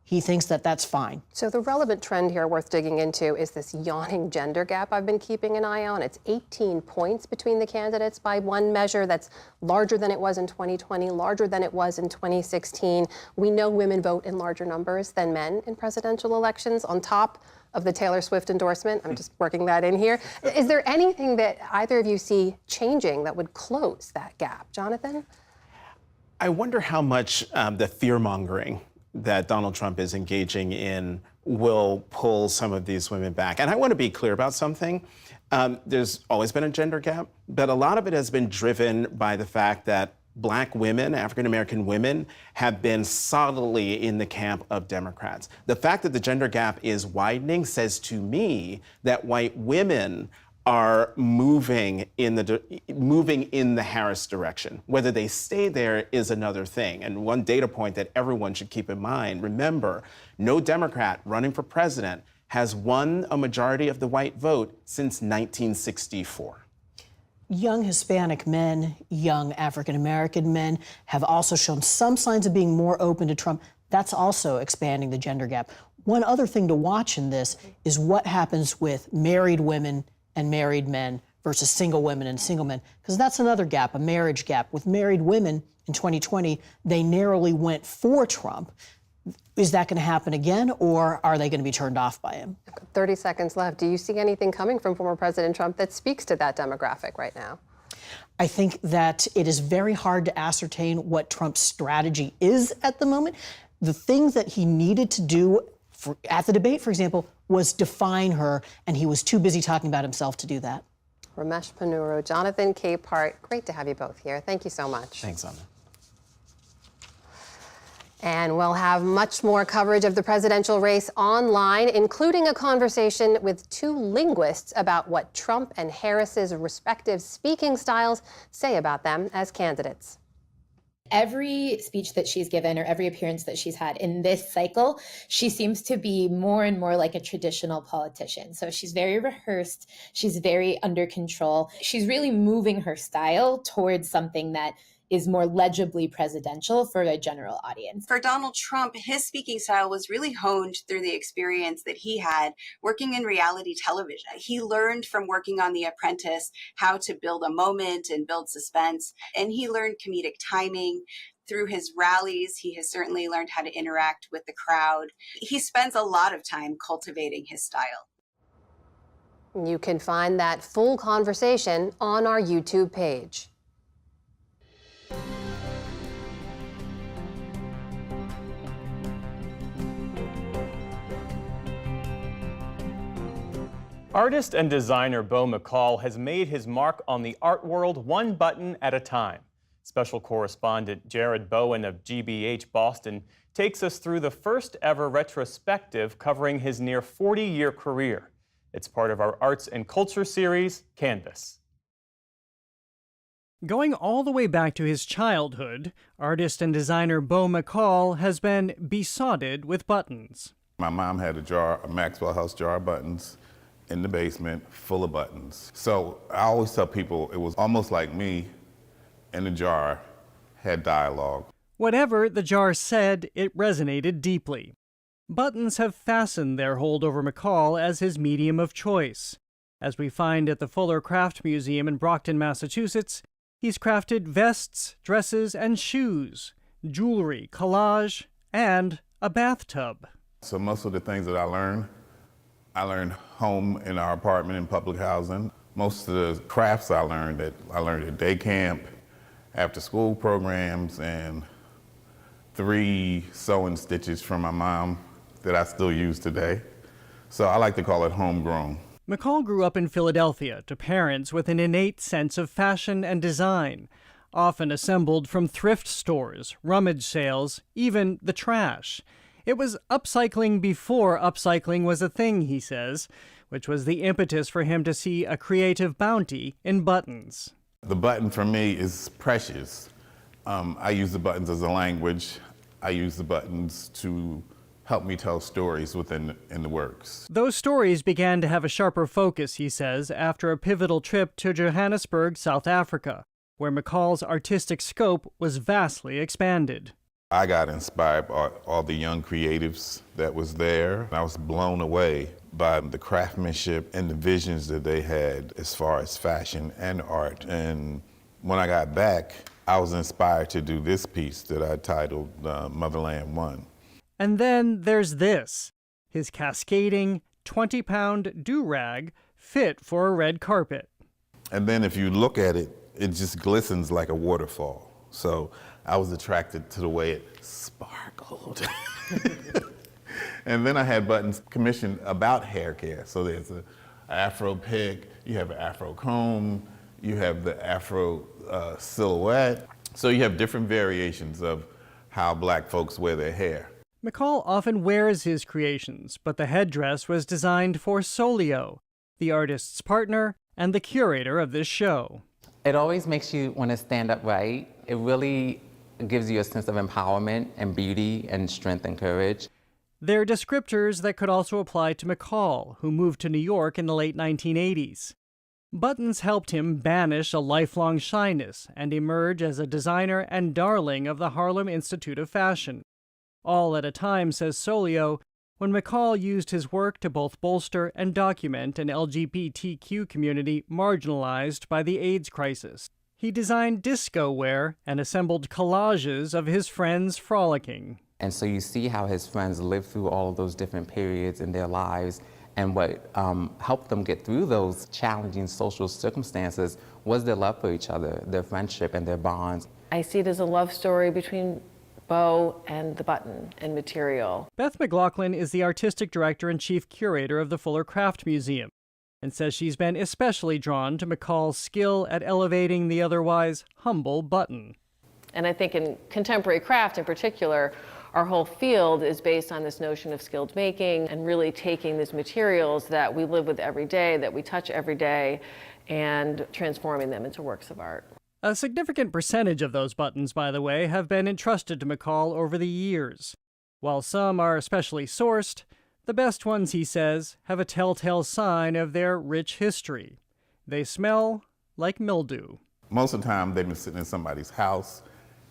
he thinks that that's fine. So the relevant trend here worth digging into is this yawning gender gap I've been keeping an eye on. It's 18 points between the candidates by one measure. That's larger than it was in 2020, larger than it was in 2016. We know women vote in larger numbers than men in presidential elections, on top of the Taylor Swift endorsement. I'm just working that in here. Is there anything that either of you see changing that would close that gap? Jonathan? I wonder how much the fear-mongering that Donald Trump is engaging in will pull some of these women back. And I want to be clear about something. There's always been a gender gap, but a lot of it has been driven by the fact that Black women, African-American women, have been solidly in the camp of Democrats. The fact that the gender gap is widening says to me that white women are moving in the Harris direction. Whether they stay there is another thing. And one data point that everyone should keep in mind, remember, no Democrat running for president has won a majority of the white vote since 1964. Young Hispanic men, young African-American men have also shown some signs of being more open to Trump. That's also expanding the gender gap. One other thing to watch in this is what happens with married women and married men versus single women and single men? Because that's another gap, a marriage gap. With married women in 2020, they narrowly went for Trump. Is that going to happen again, or are they going to be turned off by him? 30 seconds left. Do you see anything coming from former President Trump that speaks to that demographic right now? I think that it is very hard to ascertain what Trump's strategy is at the moment. The things that he needed to do at the debate, for example, was define her, and he was too busy talking about himself to do that. Ramesh Ponnuru, Jonathan Capehart, great to have you both here. Thank you so much. Thanks, Anna. And we'll have much more coverage of the presidential race online, including a conversation with two linguists about what Trump and Harris's respective speaking styles say about them as candidates. Every speech that she's given or every appearance that she's had in this cycle, she seems to be more and more like a traditional politician. So she's very rehearsed. She's very under control. She's really moving her style towards something that is more legibly presidential for a general audience. For Donald Trump, his speaking style was really honed through the experience that he had working in reality television. He learned from working on The Apprentice how to build a moment and build suspense, and he learned comedic timing. Through his rallies, he has certainly learned how to interact with the crowd. He spends a lot of time cultivating his style. You can find that full conversation on our YouTube page. Artist and designer Beau McCall has made his mark on the art world one button at a time. Special correspondent Jared Bowen of GBH Boston takes us through the first ever retrospective covering his near 40-year career. It's part of our Arts and Culture series, Canvas. Going all the way back to his childhood, artist and designer Beau McCall has been besotted with buttons. My mom had a Maxwell House jar of buttons in the basement, full of buttons. So I always tell people it was almost like me in the jar had dialogue. Whatever the jar said, it resonated deeply. Buttons have fastened their hold over McCall as his medium of choice. As we find at the Fuller Craft Museum in Brockton, Massachusetts, he's crafted vests, dresses, and shoes, jewelry, collage, and a bathtub. So most of the things that I learned home in our apartment in public housing. Most of the crafts I learned at day camp, after school programs, and 3 sewing stitches from my mom that I still use today. So I like to call it homegrown. McCall grew up in Philadelphia to parents with an innate sense of fashion and design, often assembled from thrift stores, rummage sales, even the trash. It was upcycling before upcycling was a thing, he says, which was the impetus for him to see a creative bounty in buttons. The button for me is precious. I use the buttons as a language. I use the buttons to help me tell stories in the works. Those stories began to have a sharper focus, he says, after a pivotal trip to Johannesburg, South Africa, where McCall's artistic scope was vastly expanded. I got inspired by all the young creatives that was there. I was blown away by the craftsmanship and the visions that they had as far as fashion and art. And when I got back, I was inspired to do this piece that I titled Motherland One. And then there's this, his cascading 20-pound do-rag fit for a red carpet. And then if you look at it, it just glistens like a waterfall. So I was attracted to the way it sparkled. And then I had buttons commissioned about hair care. So there's an afro pick, you have an afro comb, you have the afro silhouette. So you have different variations of how black folks wear their hair. McCall often wears his creations, but the headdress was designed for Solio, the artist's partner and the curator of this show. It always makes you want to stand up right. It really gives you a sense of empowerment and beauty and strength and courage. They're descriptors that could also apply to McCall, who moved to New York in the late 1980s. Buttons helped him banish a lifelong shyness and emerge as a designer and darling of the Harlem Institute of Fashion. All at a time, says Solio, when McCall used his work to both bolster and document an LGBTQ community marginalized by the AIDS crisis. He designed disco wear and assembled collages of his friends frolicking. And so you see how his friends lived through all of those different periods in their lives, and what helped them get through those challenging social circumstances was their love for each other, their friendship and their bonds. I see it as a love story between Bo and the button and material. Beth McLaughlin is the artistic director and chief curator of the Fuller Craft Museum, and says she's been especially drawn to McCall's skill at elevating the otherwise humble button. And I think in contemporary craft in particular, our whole field is based on this notion of skilled making and really taking these materials that we live with every day, that we touch every day, and transforming them into works of art. A significant percentage of those buttons, by the way, have been entrusted to McCall over the years. While some are especially sourced, the best ones, he says, have a telltale sign of their rich history. They smell like mildew. Most of the time, they've been sitting in somebody's house,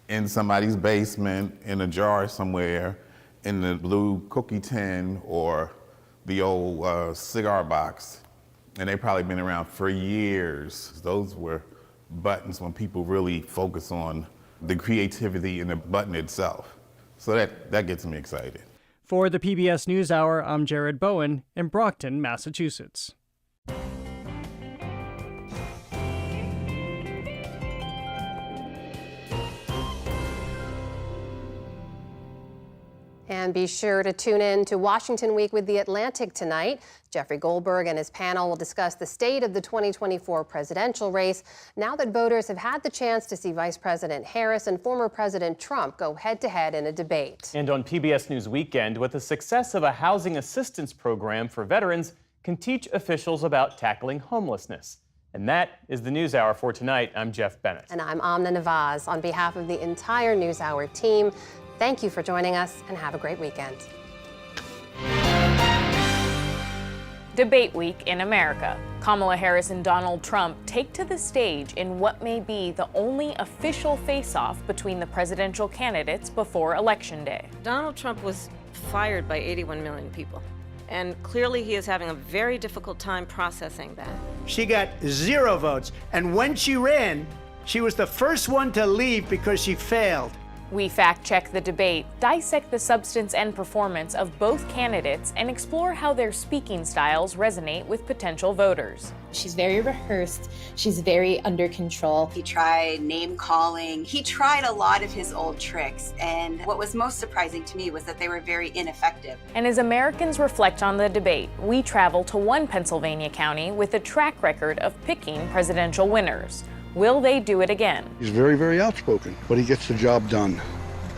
in somebody's basement, in a jar somewhere, in the blue cookie tin or the old cigar box. And they've probably been around for years. Those were buttons when people really focus on the creativity in the button itself. So that gets me excited. For the PBS News Hour, I'm Jared Bowen in Brockton, Massachusetts. And be sure to tune in to Washington Week with The Atlantic tonight. Jeffrey Goldberg and his panel will discuss the state of the 2024 presidential race now that voters have had the chance to see Vice President Harris and former President Trump go head-to-head in a debate. And on PBS News Weekend, what the success of a housing assistance program for veterans can teach officials about tackling homelessness. And that is the News Hour for tonight. I'm Jeff Bennett. And I'm Amna Nawaz. On behalf of the entire News Hour team, thank you for joining us and have a great weekend. Debate week in America. Kamala Harris and Donald Trump take to the stage in what may be the only official face-off between the presidential candidates before Election Day. Donald Trump was fired by 81 million people, and clearly he is having a very difficult time processing that. She got 0 votes, and when she ran, she was the first one to leave because she failed. We fact-check the debate, dissect the substance and performance of both candidates, and explore how their speaking styles resonate with potential voters. She's very rehearsed. She's very under control. He tried name calling. He tried a lot of his old tricks. And what was most surprising to me was that they were very ineffective. And as Americans reflect on the debate, we travel to one Pennsylvania county with a track record of picking presidential winners. Will they do it again? He's very, very outspoken, but he gets the job done.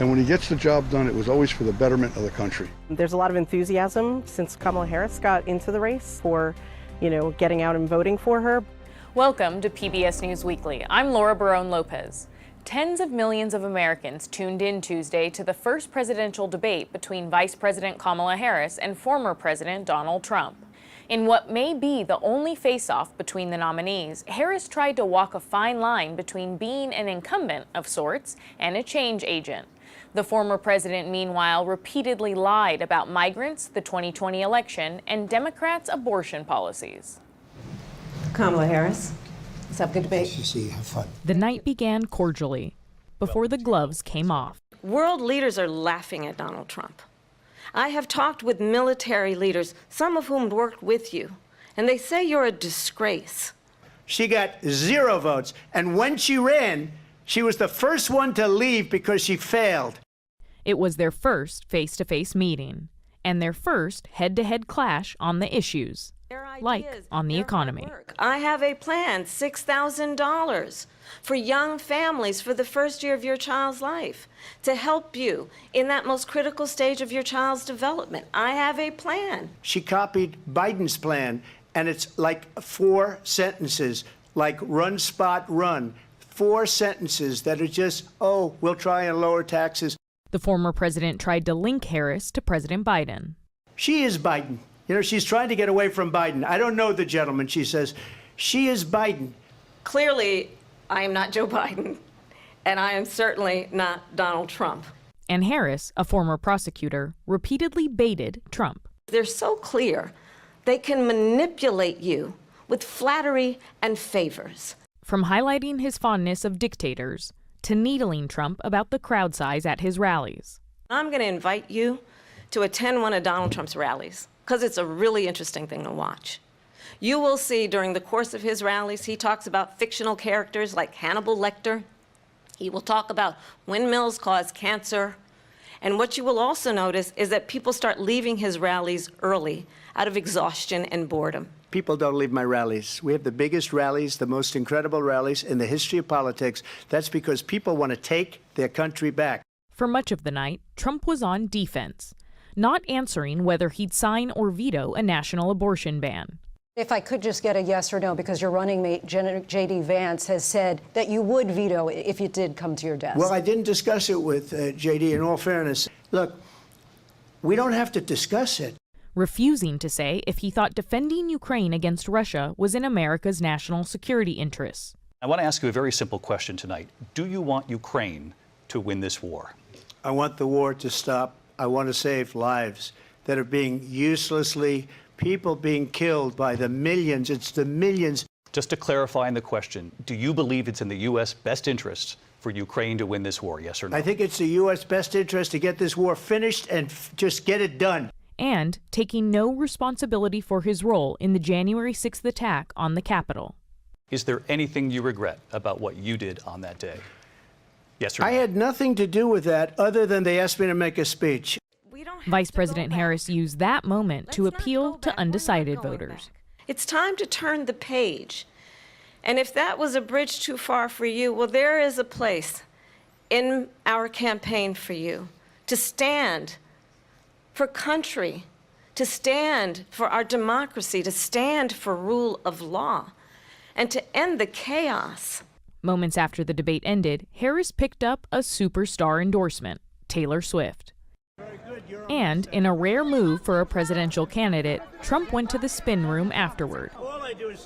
And when he gets the job done, it was always for the betterment of the country. There's a lot of enthusiasm since Kamala Harris got into the race for, getting out and voting for her. Welcome to PBS News Weekly. I'm Laura Barone Lopez. Tens of millions of Americans tuned in Tuesday to the first presidential debate between Vice President Kamala Harris and former President Donald Trump. In what may be the only face-off between the nominees, Harris tried to walk a fine line between being an incumbent of sorts and a change agent. The former president, meanwhile, repeatedly lied about migrants, the 2020 election, and Democrats' abortion policies. Kamala Harris, let's have a good debate. Have fun. The night began cordially before the gloves came off. World leaders are laughing at Donald Trump. I have talked with military leaders, some of whom worked with you, and they say you're a disgrace. She got 0 votes, and when she ran, she was the first one to leave because she failed. It was their first face-to-face meeting and their first head-to-head clash on the issues, like on the economy. I have a plan, $6,000 for young families for the first year of your child's life to help you in that most critical stage of your child's development. I have a plan. She copied Biden's plan, and it's like 4 sentences, like run, spot, run. 4 sentences that are just, we'll try and lower taxes. The former president tried to link Harris to President Biden. She is Biden. She's trying to get away from Biden. I don't know the gentleman, she says. She is Biden. Clearly, I am not Joe Biden, and I am certainly not Donald Trump. And Harris, a former prosecutor, repeatedly baited Trump. They're so clear, they can manipulate you with flattery and favors. From highlighting his fondness of dictators to needling Trump about the crowd size at his rallies. I'm going to invite you to attend one of Donald Trump's rallies because it's a really interesting thing to watch. You will see during the course of his rallies, he talks about fictional characters like Hannibal Lecter. He will talk about windmills cause cancer. And what you will also notice is that people start leaving his rallies early out of exhaustion and boredom. People don't leave my rallies. We have the biggest rallies, the most incredible rallies in the history of politics. That's because people want to take their country back. For much of the night, Trump was on defense, not answering whether he'd sign or veto a national abortion ban. If I could just get a yes or no, because your running mate, J.D. Vance, has said that you would veto it if it did come to your desk. Well, I didn't discuss it with J.D. in all fairness. Look, we don't have to discuss it. Refusing to say if he thought defending Ukraine against Russia was in America's national security interests. I want to ask you a very simple question tonight. Do you want Ukraine to win this war? I want the war to stop. I want to save lives that are being uselessly, people being killed by the millions. It's the millions. Just to clarify in the question, do you believe it's in the U.S. best interest for Ukraine to win this war, yes or no? I think it's the U.S. best interest to get this war finished and just get it done. And taking no responsibility for his role in the January 6th attack on the Capitol. Is there anything you regret about what you did on that day? Yes or no? I had nothing to do with that other than they asked me to make a speech. Vice President Harris used that moment to appeal to undecided voters. It's time to turn the page. And if that was a bridge too far for you, well, there is a place in our campaign for you to stand for country, to stand for our democracy, to stand for rule of law, and to end the chaos. Moments after the debate ended, Harris picked up a superstar endorsement, Taylor Swift. And in a rare move for a presidential candidate, Trump went to the spin room afterward.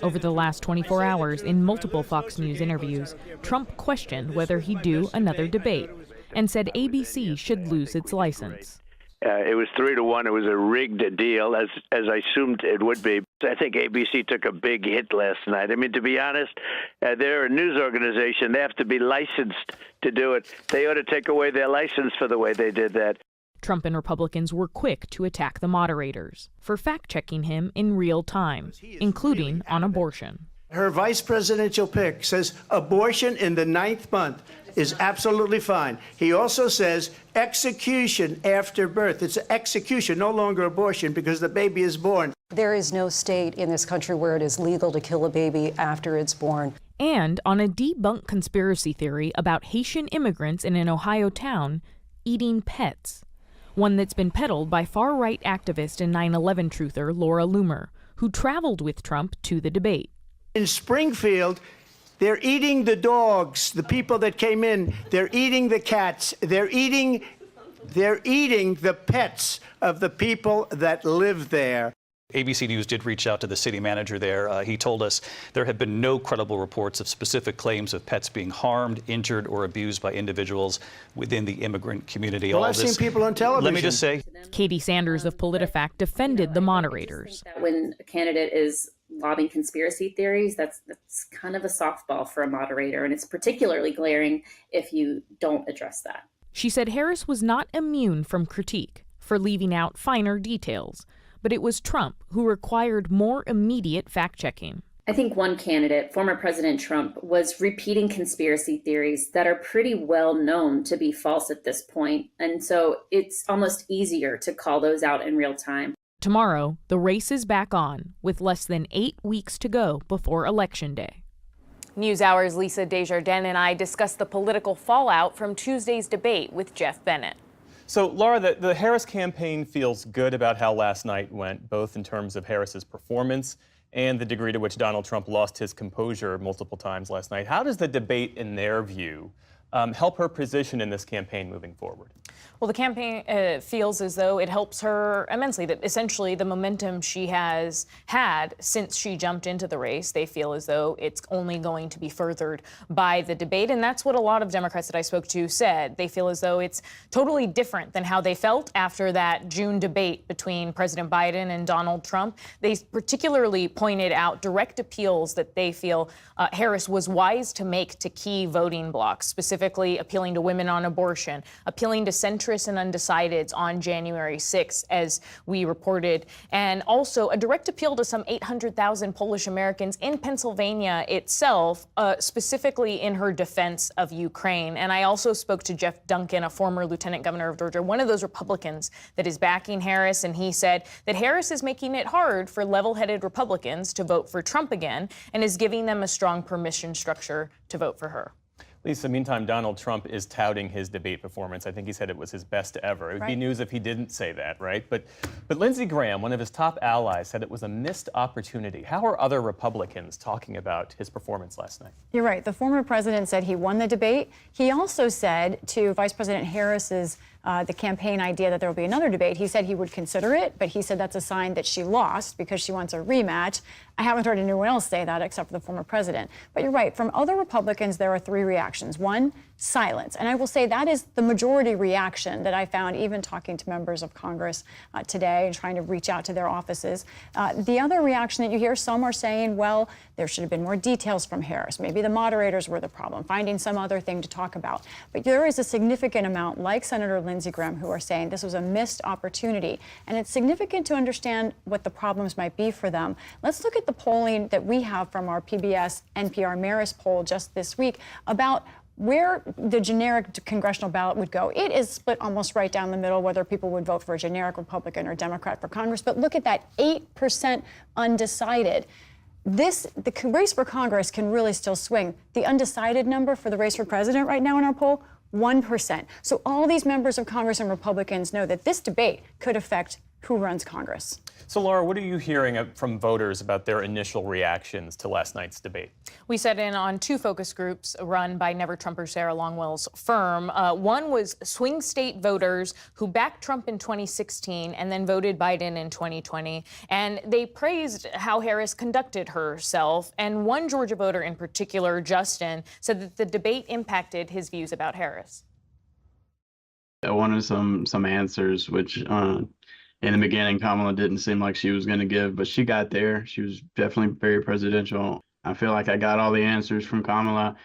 Over the last 24 hours, in multiple Fox News interviews, Trump questioned whether he'd do another debate and said ABC should lose its license. It was 3-1. It was a rigged deal, as I assumed it would be. I think ABC took a big hit last night. I mean, to be honest, they're a news organization. They have to be licensed to do it. They ought to take away their license for the way they did that. Trump and Republicans were quick to attack the moderators for fact-checking him in real time, including on abortion. Her vice presidential pick says abortion in the 9th month is absolutely fine. He also says execution after birth. It's execution, no longer abortion, because the baby is born. There is no state in this country where it is legal to kill a baby after it's born. And on a debunked conspiracy theory about Haitian immigrants in an Ohio town eating pets, one that's been peddled by far-right activist and 9/11 truther Laura Loomer, who traveled with Trump to the debate. In Springfield, they're eating the dogs, the people that came in. They're eating the cats. They're eating the pets of the people that live there. ABC News did reach out to the city manager there. He told us there have been no credible reports of specific claims of pets being harmed, injured, or abused by individuals within the immigrant community. Well, I've seen people on television. Let me just say, Katie Sanders of PolitiFact defended the moderators. When a candidate is lobbing conspiracy theories, that's kind of a softball for a moderator, and it's particularly glaring if you don't address that. She said Harris was not immune from critique for leaving out finer details, but it was Trump who required more immediate fact-checking. I think one candidate, former President Trump, was repeating conspiracy theories that are pretty well known to be false at this point, and so it's almost easier to call those out in real time. Tomorrow, the race is back on, with less than 8 weeks to go before Election Day. NewsHour's Lisa Desjardins and I discussed the political fallout from Tuesday's debate with Jeff Bennett. So, Laura, the Harris campaign feels good about how last night went, both in terms of Harris's performance and the degree to which Donald Trump lost his composure multiple times last night. How does the debate, in their view, help her position in this campaign moving forward? Well, the campaign feels as though it helps her immensely, that essentially the momentum she has had since she jumped into the race, they feel as though it's only going to be furthered by the debate. And that's what a lot of Democrats that I spoke to said. They feel as though it's totally different than how they felt after that June debate between President Biden and Donald Trump. They particularly pointed out direct appeals that they feel Harris was wise to make to key voting blocs, specifically appealing to women on abortion, appealing to centrists and undecideds on January 6th, as we reported, and also a direct appeal to some 800,000 Polish Americans in Pennsylvania itself, specifically in her defense of Ukraine. And I also spoke to Jeff Duncan, a former lieutenant governor of Georgia, one of those Republicans that is backing Harris, and he said that Harris is making it hard for level-headed Republicans to vote for Trump again and is giving them a strong permission structure to vote for her. Lisa, meantime, Donald Trump is touting his debate performance. I think he said it was his best ever. It would be news if he didn't say that, right? But Lindsey Graham, one of his top allies, said it was a missed opportunity. How are other Republicans talking about his performance last night? You're right. The former president said he won the debate. He also said to Vice President Harris's the campaign idea that there will be another debate. He said he would consider it, but he said that's a sign that she lost because she wants a rematch. I haven't heard anyone else say that except for the former president. But you're right. From other Republicans, there are three reactions. One, silence. And I will say that is the majority reaction that I found even talking to members of Congress today and trying to reach out to their offices. The other reaction that you hear, some are saying, well, there should have been more details from Harris. Maybe the moderators were the problem, finding some other thing to talk about. But there is a significant amount, like Senator Lindsey Graham, who are saying this was a missed opportunity. And it's significant to understand what the problems might be for them. Let's look at the polling that we have from our PBS NPR Marist poll just this week about where the generic congressional ballot would go. It is split almost right down the middle, whether people would vote for a generic Republican or Democrat for Congress. But look at that 8% undecided. The race for Congress can really still swing. The undecided number for the race for president right now in our poll, 1%. So all these members of Congress and Republicans know that this debate could affect who runs Congress. So, Laura, what are you hearing from voters about their initial reactions to last night's debate? We sat in on two focus groups run by Never Trumper Sarah Longwell's firm. One was swing state voters who backed Trump in 2016 and then voted Biden in 2020. And they praised how Harris conducted herself. And one Georgia voter in particular, Justin, said that the debate impacted his views about Harris. I wanted some answers, which in the beginning, Kamala didn't seem like she was going to give, but she got there. She was definitely very presidential. I feel like I got all the answers from Kamala,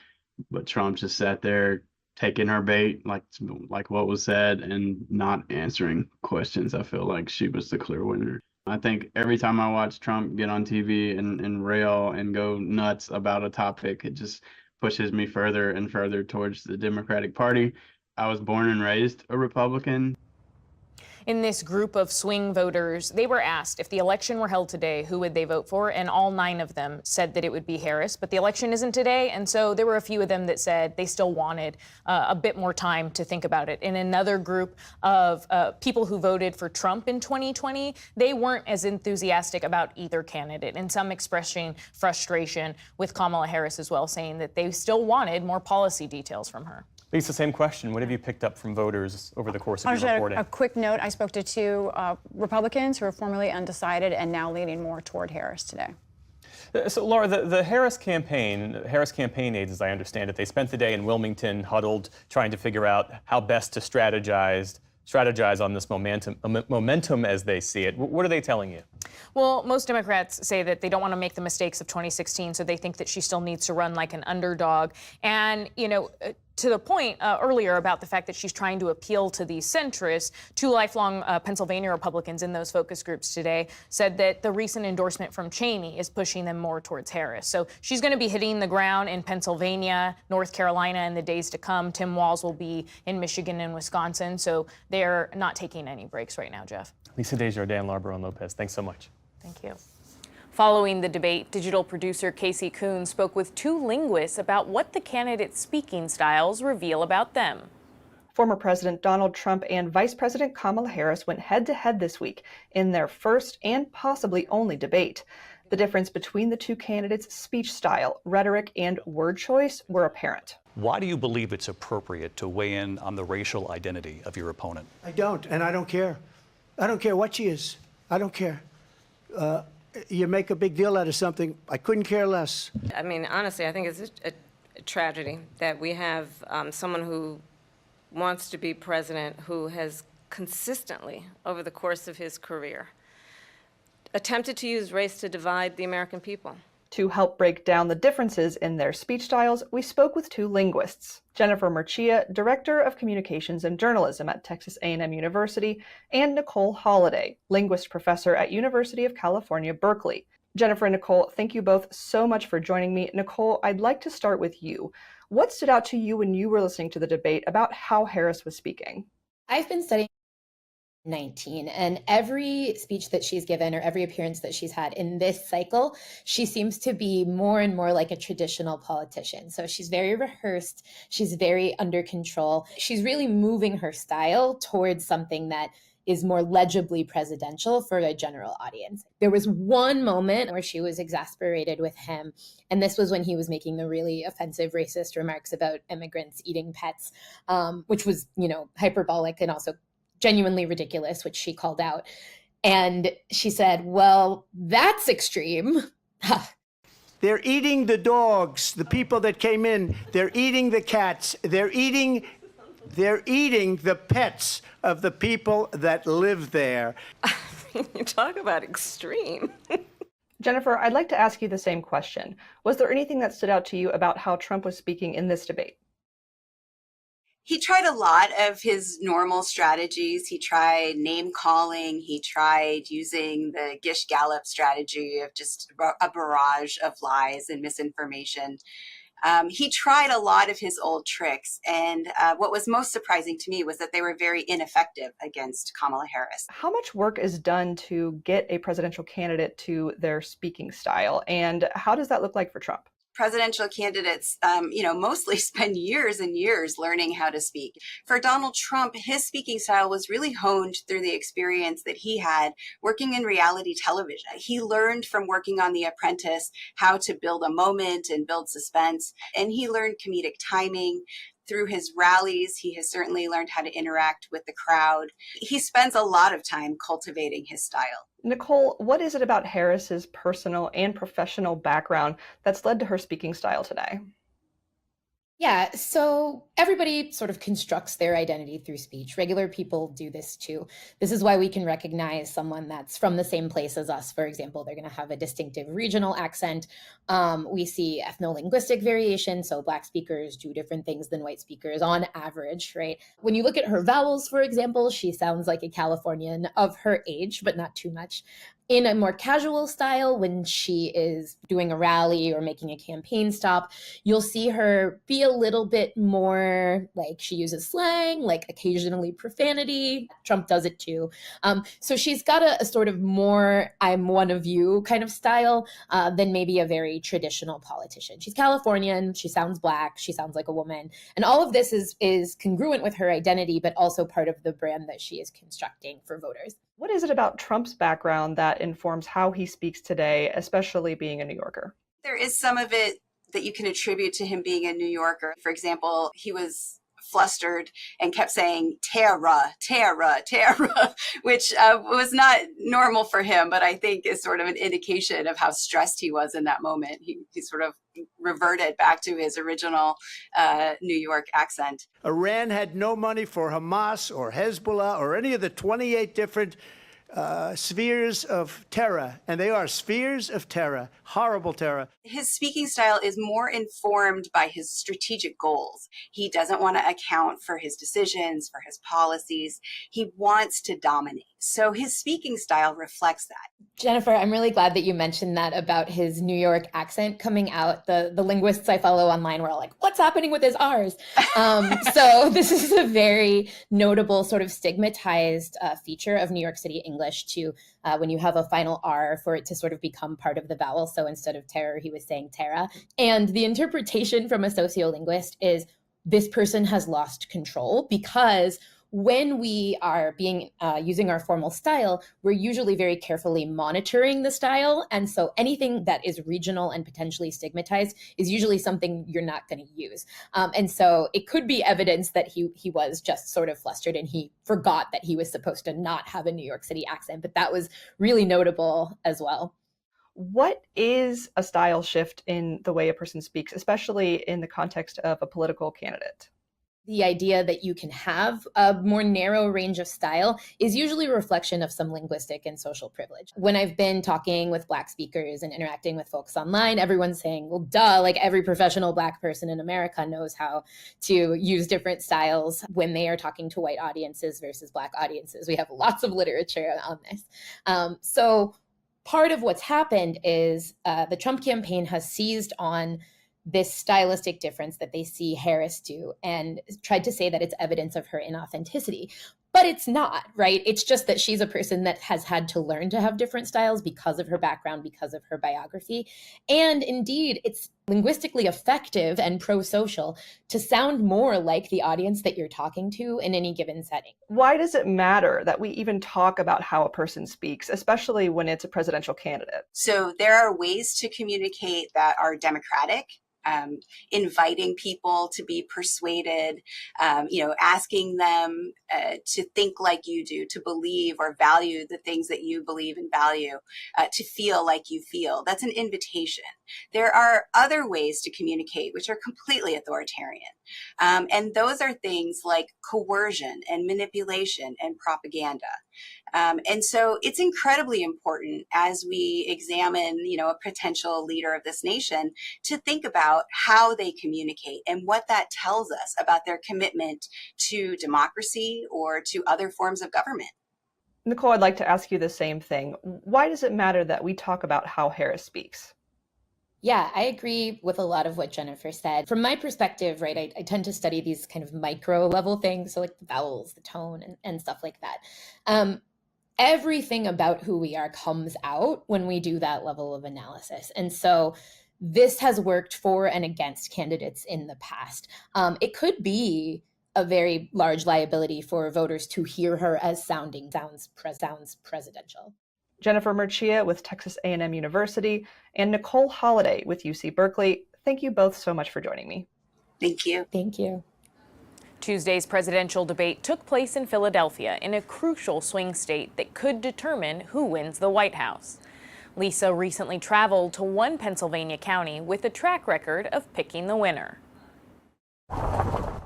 but Trump just sat there taking her bait, like what was said, and not answering questions. I feel like she was the clear winner. I think every time I watch Trump get on TV and rail and go nuts about a topic, it just pushes me further and further towards the Democratic Party. I was born and raised a Republican. In this group of swing voters, they were asked if the election were held today, who would they vote for? And all 9 of them said that it would be Harris. But the election isn't today, and so there were a few of them that said they still wanted a bit more time to think about it. In another group of people who voted for Trump in 2020, they weren't as enthusiastic about either candidate, and some expressing frustration with Kamala Harris as well, saying that they still wanted more policy details from her. Lisa, same question. What have you picked up from voters over the course of your reporting? A quick note, I spoke to 2 Republicans who are formerly undecided and now leaning more toward Harris today. So, Laura, the Harris campaign aides, as I understand it, they spent the day in Wilmington, huddled, trying to figure out how best to strategize on this momentum as they see it. What are they telling you? Well, most Democrats say that they don't want to make the mistakes of 2016, so they think that she still needs to run like an underdog. And, to the point earlier about the fact that she's trying to appeal to these centrists, 2 lifelong Pennsylvania Republicans in those focus groups today said that the recent endorsement from Cheney is pushing them more towards Harris. So she's going to be hitting the ground in Pennsylvania, North Carolina in the days to come. Tim Walz will be in Michigan and Wisconsin. So they're not taking any breaks right now, Jeff. Lisa Desjardins, Laura Barone-Lopez, thanks so much. Thank you. Following the debate, digital producer Casey Coon spoke with 2 linguists about what the candidates' speaking styles reveal about them. Former President Donald Trump and Vice President Kamala Harris went head-to-head this week in their first and possibly only debate. The difference between the two candidates' speech style, rhetoric, and word choice were apparent. Why do you believe it's appropriate to weigh in on the racial identity of your opponent? I don't, and I don't care. I don't care what she is. I don't care. You make a big deal out of something, I couldn't care less. I mean, honestly, I think it's a tragedy that we have someone who wants to be president who has consistently, over the course of his career, attempted to use race to divide the American people. To help break down the differences in their speech styles, we spoke with two linguists, Jennifer Murcia, Director of Communications and Journalism at Texas A&M University, and Nicole Holliday, Linguist Professor at University of California, Berkeley. Jennifer and Nicole, thank you both so much for joining me. Nicole, I'd like to start with you. What stood out to you when you were listening to the debate about how Harris was speaking? I've been studying 19, and every speech that she's given or every appearance that she's had in this cycle, she seems to be more and more like a traditional politician. So she's very rehearsed, she's very under control. She's really moving her style towards something that is more legibly presidential for a general audience. There was one moment where she was exasperated with him, and this was when he was making the really offensive racist remarks about immigrants eating pets, which was, hyperbolic and also genuinely ridiculous, which she called out. And she said, well, that's extreme. They're eating the dogs, the people that came in. They're eating the cats. They're eating the pets of the people that live there. You talk about extreme. Jennifer, I'd like to ask you the same question. Was there anything that stood out to you about how Trump was speaking in this debate? He tried a lot of his normal strategies. He tried name calling. He tried using the Gish Gallop strategy of just a barrage of lies and misinformation. He tried a lot of his old tricks. And what was most surprising to me was that they were very ineffective against Kamala Harris. How much work is done to get a presidential candidate to their speaking style? And how does that look like for Trump? Presidential candidates, mostly spend years and years learning how to speak. For Donald Trump, his speaking style was really honed through the experience that he had working in reality television. He learned from working on The Apprentice how to build a moment and build suspense, and he learned comedic timing. Through his rallies, he has certainly learned how to interact with the crowd. He spends a lot of time cultivating his style. Nicole, what is it about Harris's personal and professional background that's led to her speaking style today? Yeah, so everybody sort of constructs their identity through speech. Regular people do this too. This is why we can recognize someone that's from the same place as us. For example, they're going to have a distinctive regional accent. We see ethno-linguistic variation, so Black speakers do different things than white speakers on average, right? When you look at her vowels, for example, she sounds like a Californian of her age, but not too much. In a more casual style, when she is doing a rally or making a campaign stop, you'll see her be a little bit more like she uses slang, like occasionally profanity. Trump does it too. So she's got a sort of more I'm one of you kind of style than maybe a very traditional politician. She's Californian, she sounds Black, she sounds like a woman. And all of this is congruent with her identity, but also part of the brand that she is constructing for voters. What is it about Trump's background that informs how he speaks today, especially being a New Yorker? There is some of it that you can attribute to him being a New Yorker. For example, he was flustered and kept saying terra, terra, terra, which was not normal for him, but I think is sort of an indication of how stressed he was in that moment. He sort of reverted back to his original New York accent. Iran had no money for Hamas or Hezbollah or any of the 28 different spheres of terror, and they are spheres of terror, horrible terror. His speaking style is more informed by his strategic goals. He doesn't want to account for his decisions, for his policies. He wants to dominate. So his speaking style reflects that. Jennifer, I'm really glad that you mentioned that about his New York accent coming out. The linguists I follow online were all like, what's happening with his R's? So this is a very notable sort of stigmatized feature of New York City English to when you have a final R for it to sort of become part of the vowel. So instead of terror, he was saying terra. And the interpretation from a sociolinguist is this person has lost control because when we are using our formal style, we're usually very carefully monitoring the style. And so anything that is regional and potentially stigmatized is usually something you're not going to use. And so it could be evidence that he was just sort of flustered and he forgot that he was supposed to not have a New York City accent. But that was really notable as well. What is a style shift in the way a person speaks, especially in the context of a political candidate? The idea that you can have a more narrow range of style is usually a reflection of some linguistic and social privilege. When I've been talking with Black speakers and interacting with folks online, everyone's saying, well, duh, like every professional Black person in America knows how to use different styles when they are talking to white audiences versus Black audiences. We have lots of literature on this. So part of what's happened is the Trump campaign has seized on this stylistic difference that they see Harris do and tried to say that it's evidence of her inauthenticity. But it's not, right? It's just that she's a person that has had to learn to have different styles because of her background, because of her biography. And indeed, it's linguistically effective and pro-social to sound more like the audience that you're talking to in any given setting. Why does it matter that we even talk about how a person speaks, especially when it's a presidential candidate? So there are ways to communicate that are democratic. Inviting people to be persuaded, asking them to think like you do, to believe or value the things that you believe and value, to feel like you feel. That's an invitation. There are other ways to communicate which are completely authoritarian. And those are things like coercion and manipulation and propaganda. And so it's incredibly important as we examine, a potential leader of this nation to think about how they communicate and what that tells us about their commitment to democracy or to other forms of government. Nicole, I'd like to ask you the same thing. Why does it matter that we talk about how Harris speaks? Yeah, I agree with a lot of what Jennifer said. From my perspective, right, I tend to study these kind of micro level things, so like the vowels, the tone, and stuff like that. Everything about who we are comes out when we do that level of analysis. And so this has worked for and against candidates in the past. It could be a very large liability for voters to hear her as sounds presidential. Jennifer Murcia with Texas A&M University and Nicole Holliday with UC Berkeley. Thank you both so much for joining me. Thank you. Thank you. Tuesday's presidential debate took place in Philadelphia, in a crucial swing state that could determine who wins the White House. Lisa recently traveled to one Pennsylvania county with a track record of picking the winner.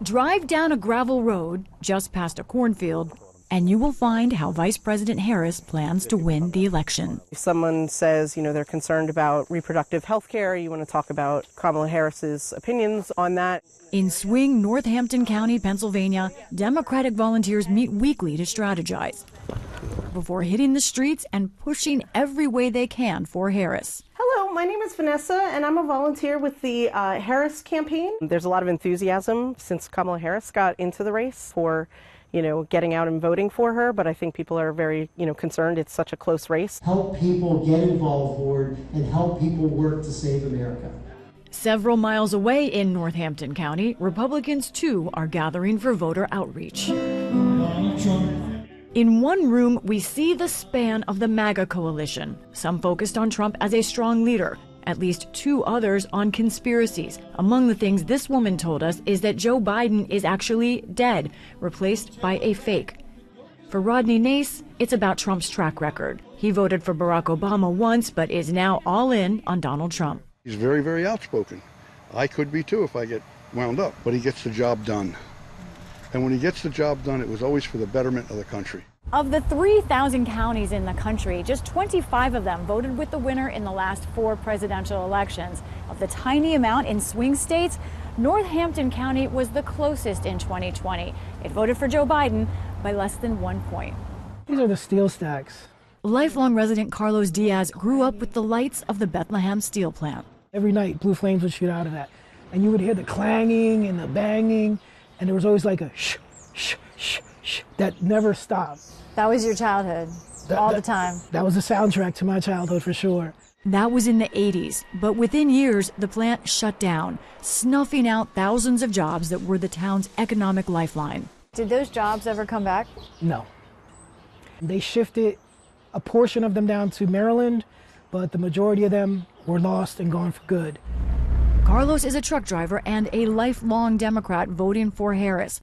Drive down a gravel road just past a cornfield, and you will find how Vice President Harris plans to win the election. If someone says, they're concerned about reproductive health care, you want to talk about Kamala Harris's opinions on that. In swing Northampton County, Pennsylvania, Democratic volunteers meet weekly to strategize before hitting the streets and pushing every way they can for Harris. Hello, my name is Vanessa, and I'm a volunteer with the Harris campaign. There's a lot of enthusiasm since Kamala Harris got into the race for getting out and voting for her, but I think people are very, concerned. It's such a close race. Help people get involved more and help people work to save America. Several miles away in Northampton County, Republicans too are gathering for voter outreach. In one room, we see the span of the MAGA coalition, some focused on Trump as a strong leader, at least two others on conspiracies. Among the things this woman told us is that Joe Biden is actually dead, replaced by a fake. For Rodney Nace, it's about Trump's track record. He voted for Barack Obama once, but is now all in on Donald Trump. He's very, very outspoken. I could be too if I get wound up, but he gets the job done. And when he gets the job done, it was always for the betterment of the country. Of the 3,000 counties in the country, just 25 of them voted with the winner in the last 4 presidential elections. Of the tiny amount in swing states, Northampton County was the closest in 2020. It voted for Joe Biden by less than 1 point. These are the steel stacks. Lifelong resident Carlos Diaz grew up with the lights of the Bethlehem steel plant. Every night, blue flames would shoot out of that. And you would hear the clanging and the banging, and there was always like a shh, shh, shh, shh, that never stopped. That was your childhood, all the time. That was the soundtrack to my childhood for sure. That was in the 80s, but within years, the plant shut down, snuffing out thousands of jobs that were the town's economic lifeline. Did those jobs ever come back? No. They shifted a portion of them down to Maryland, but the majority of them were lost and gone for good. Carlos is a truck driver and a lifelong Democrat voting for Harris.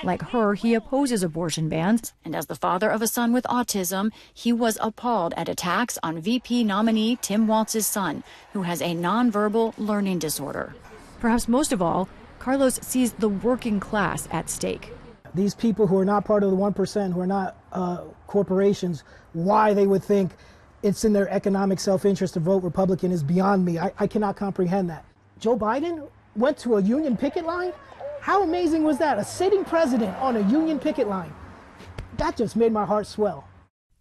Like her, he opposes abortion bans, and as the father of a son with autism, he was appalled at attacks on VP nominee Tim Walz's son, who has a nonverbal learning disorder. Perhaps most of all, Carlos sees the working class at stake. These people who are not part of the 1%, who are not corporations, why they would think it's in their economic self-interest to vote Republican is beyond me. I cannot comprehend that. Joe Biden went to a union picket line? How amazing was that? A sitting president on a union picket line. That just made my heart swell.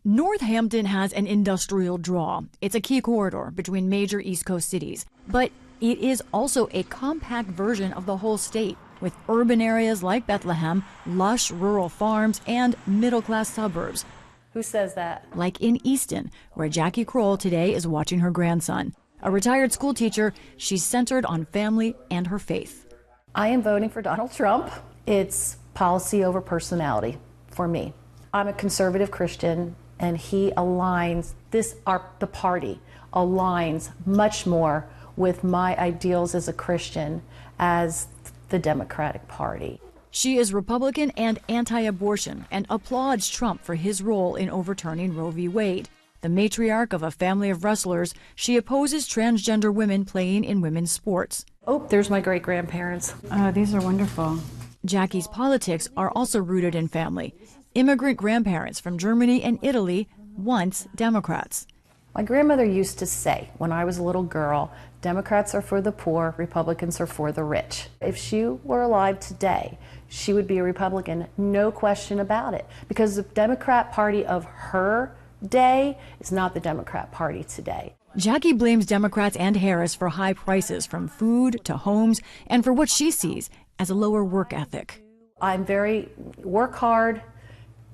Northampton has an industrial draw. It's a key corridor between major East Coast cities. But it is also a compact version of the whole state, with urban areas like Bethlehem, lush rural farms, and middle-class suburbs. Who says that? Like in Easton, where Jackie Kroll today is watching her grandson. A retired school teacher, she's centered on family and her faith. I am voting for Donald Trump. It's policy over personality for me. I'm a conservative Christian, and he aligns, the party aligns much more with my ideals as a Christian as the Democratic Party. She is Republican and anti-abortion and applauds Trump for his role in overturning Roe v. Wade. The matriarch of a family of wrestlers, she opposes transgender women playing in women's sports. Oh, there's my great-grandparents. Oh, these are wonderful. Jackie's politics are also rooted in family. Immigrant grandparents from Germany and Italy, once Democrats. My grandmother used to say, when I was a little girl, Democrats are for the poor, Republicans are for the rich. If she were alive today, she would be a Republican, no question about it. Because the Democrat Party of her day is not the Democrat Party today. Jackie blames Democrats and Harris for high prices from food to homes and for what she sees as a lower work ethic. I'm very work hard,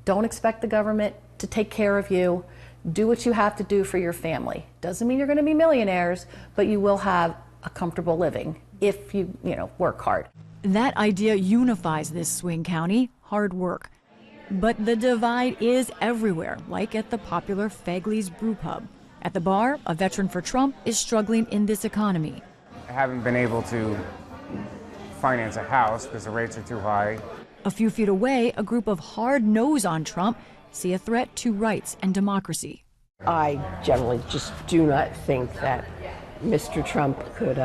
don't expect the government to take care of you, do what you have to do for your family. Doesn't mean you're going to be millionaires, but you will have a comfortable living if you work hard. That idea unifies this swing county, hard work. But the divide is everywhere, like at the popular Fagley's Brew Pub. At the bar, a veteran for Trump is struggling in this economy. I haven't been able to finance a house because the rates are too high. A few feet away, a group of hard no's on Trump see a threat to rights and democracy. I generally just do not think that Mr. Trump could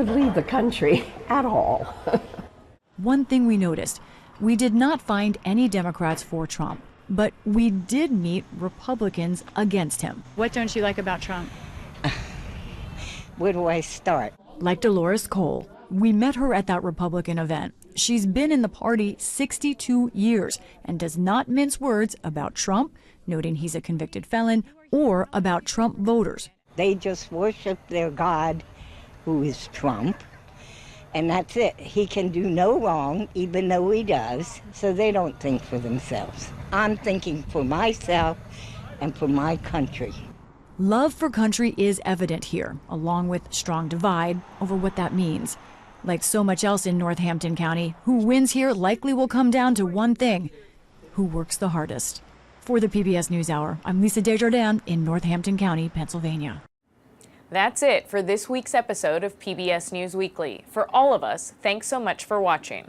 lead the country at all. One thing we noticed, we did not find any Democrats for Trump, but we did meet Republicans against him. What don't you like about Trump? Where do I start? Like Dolores Cole. We met her at that Republican event. She's been in the party 62 years and does not mince words about Trump, noting he's a convicted felon, or about Trump voters. They just worship their God, who is Trump, and that's it. He can do no wrong, even though he does, so they don't think for themselves. I'm thinking for myself and for my country. Love for country is evident here, along with strong divide over what that means. Like so much else in Northampton County, who wins here likely will come down to one thing: who works the hardest. For the PBS News Hour, I'm Lisa Desjardins in Northampton County, Pennsylvania. That's it for this week's episode of PBS News Weekly. For all of us, thanks so much for watching.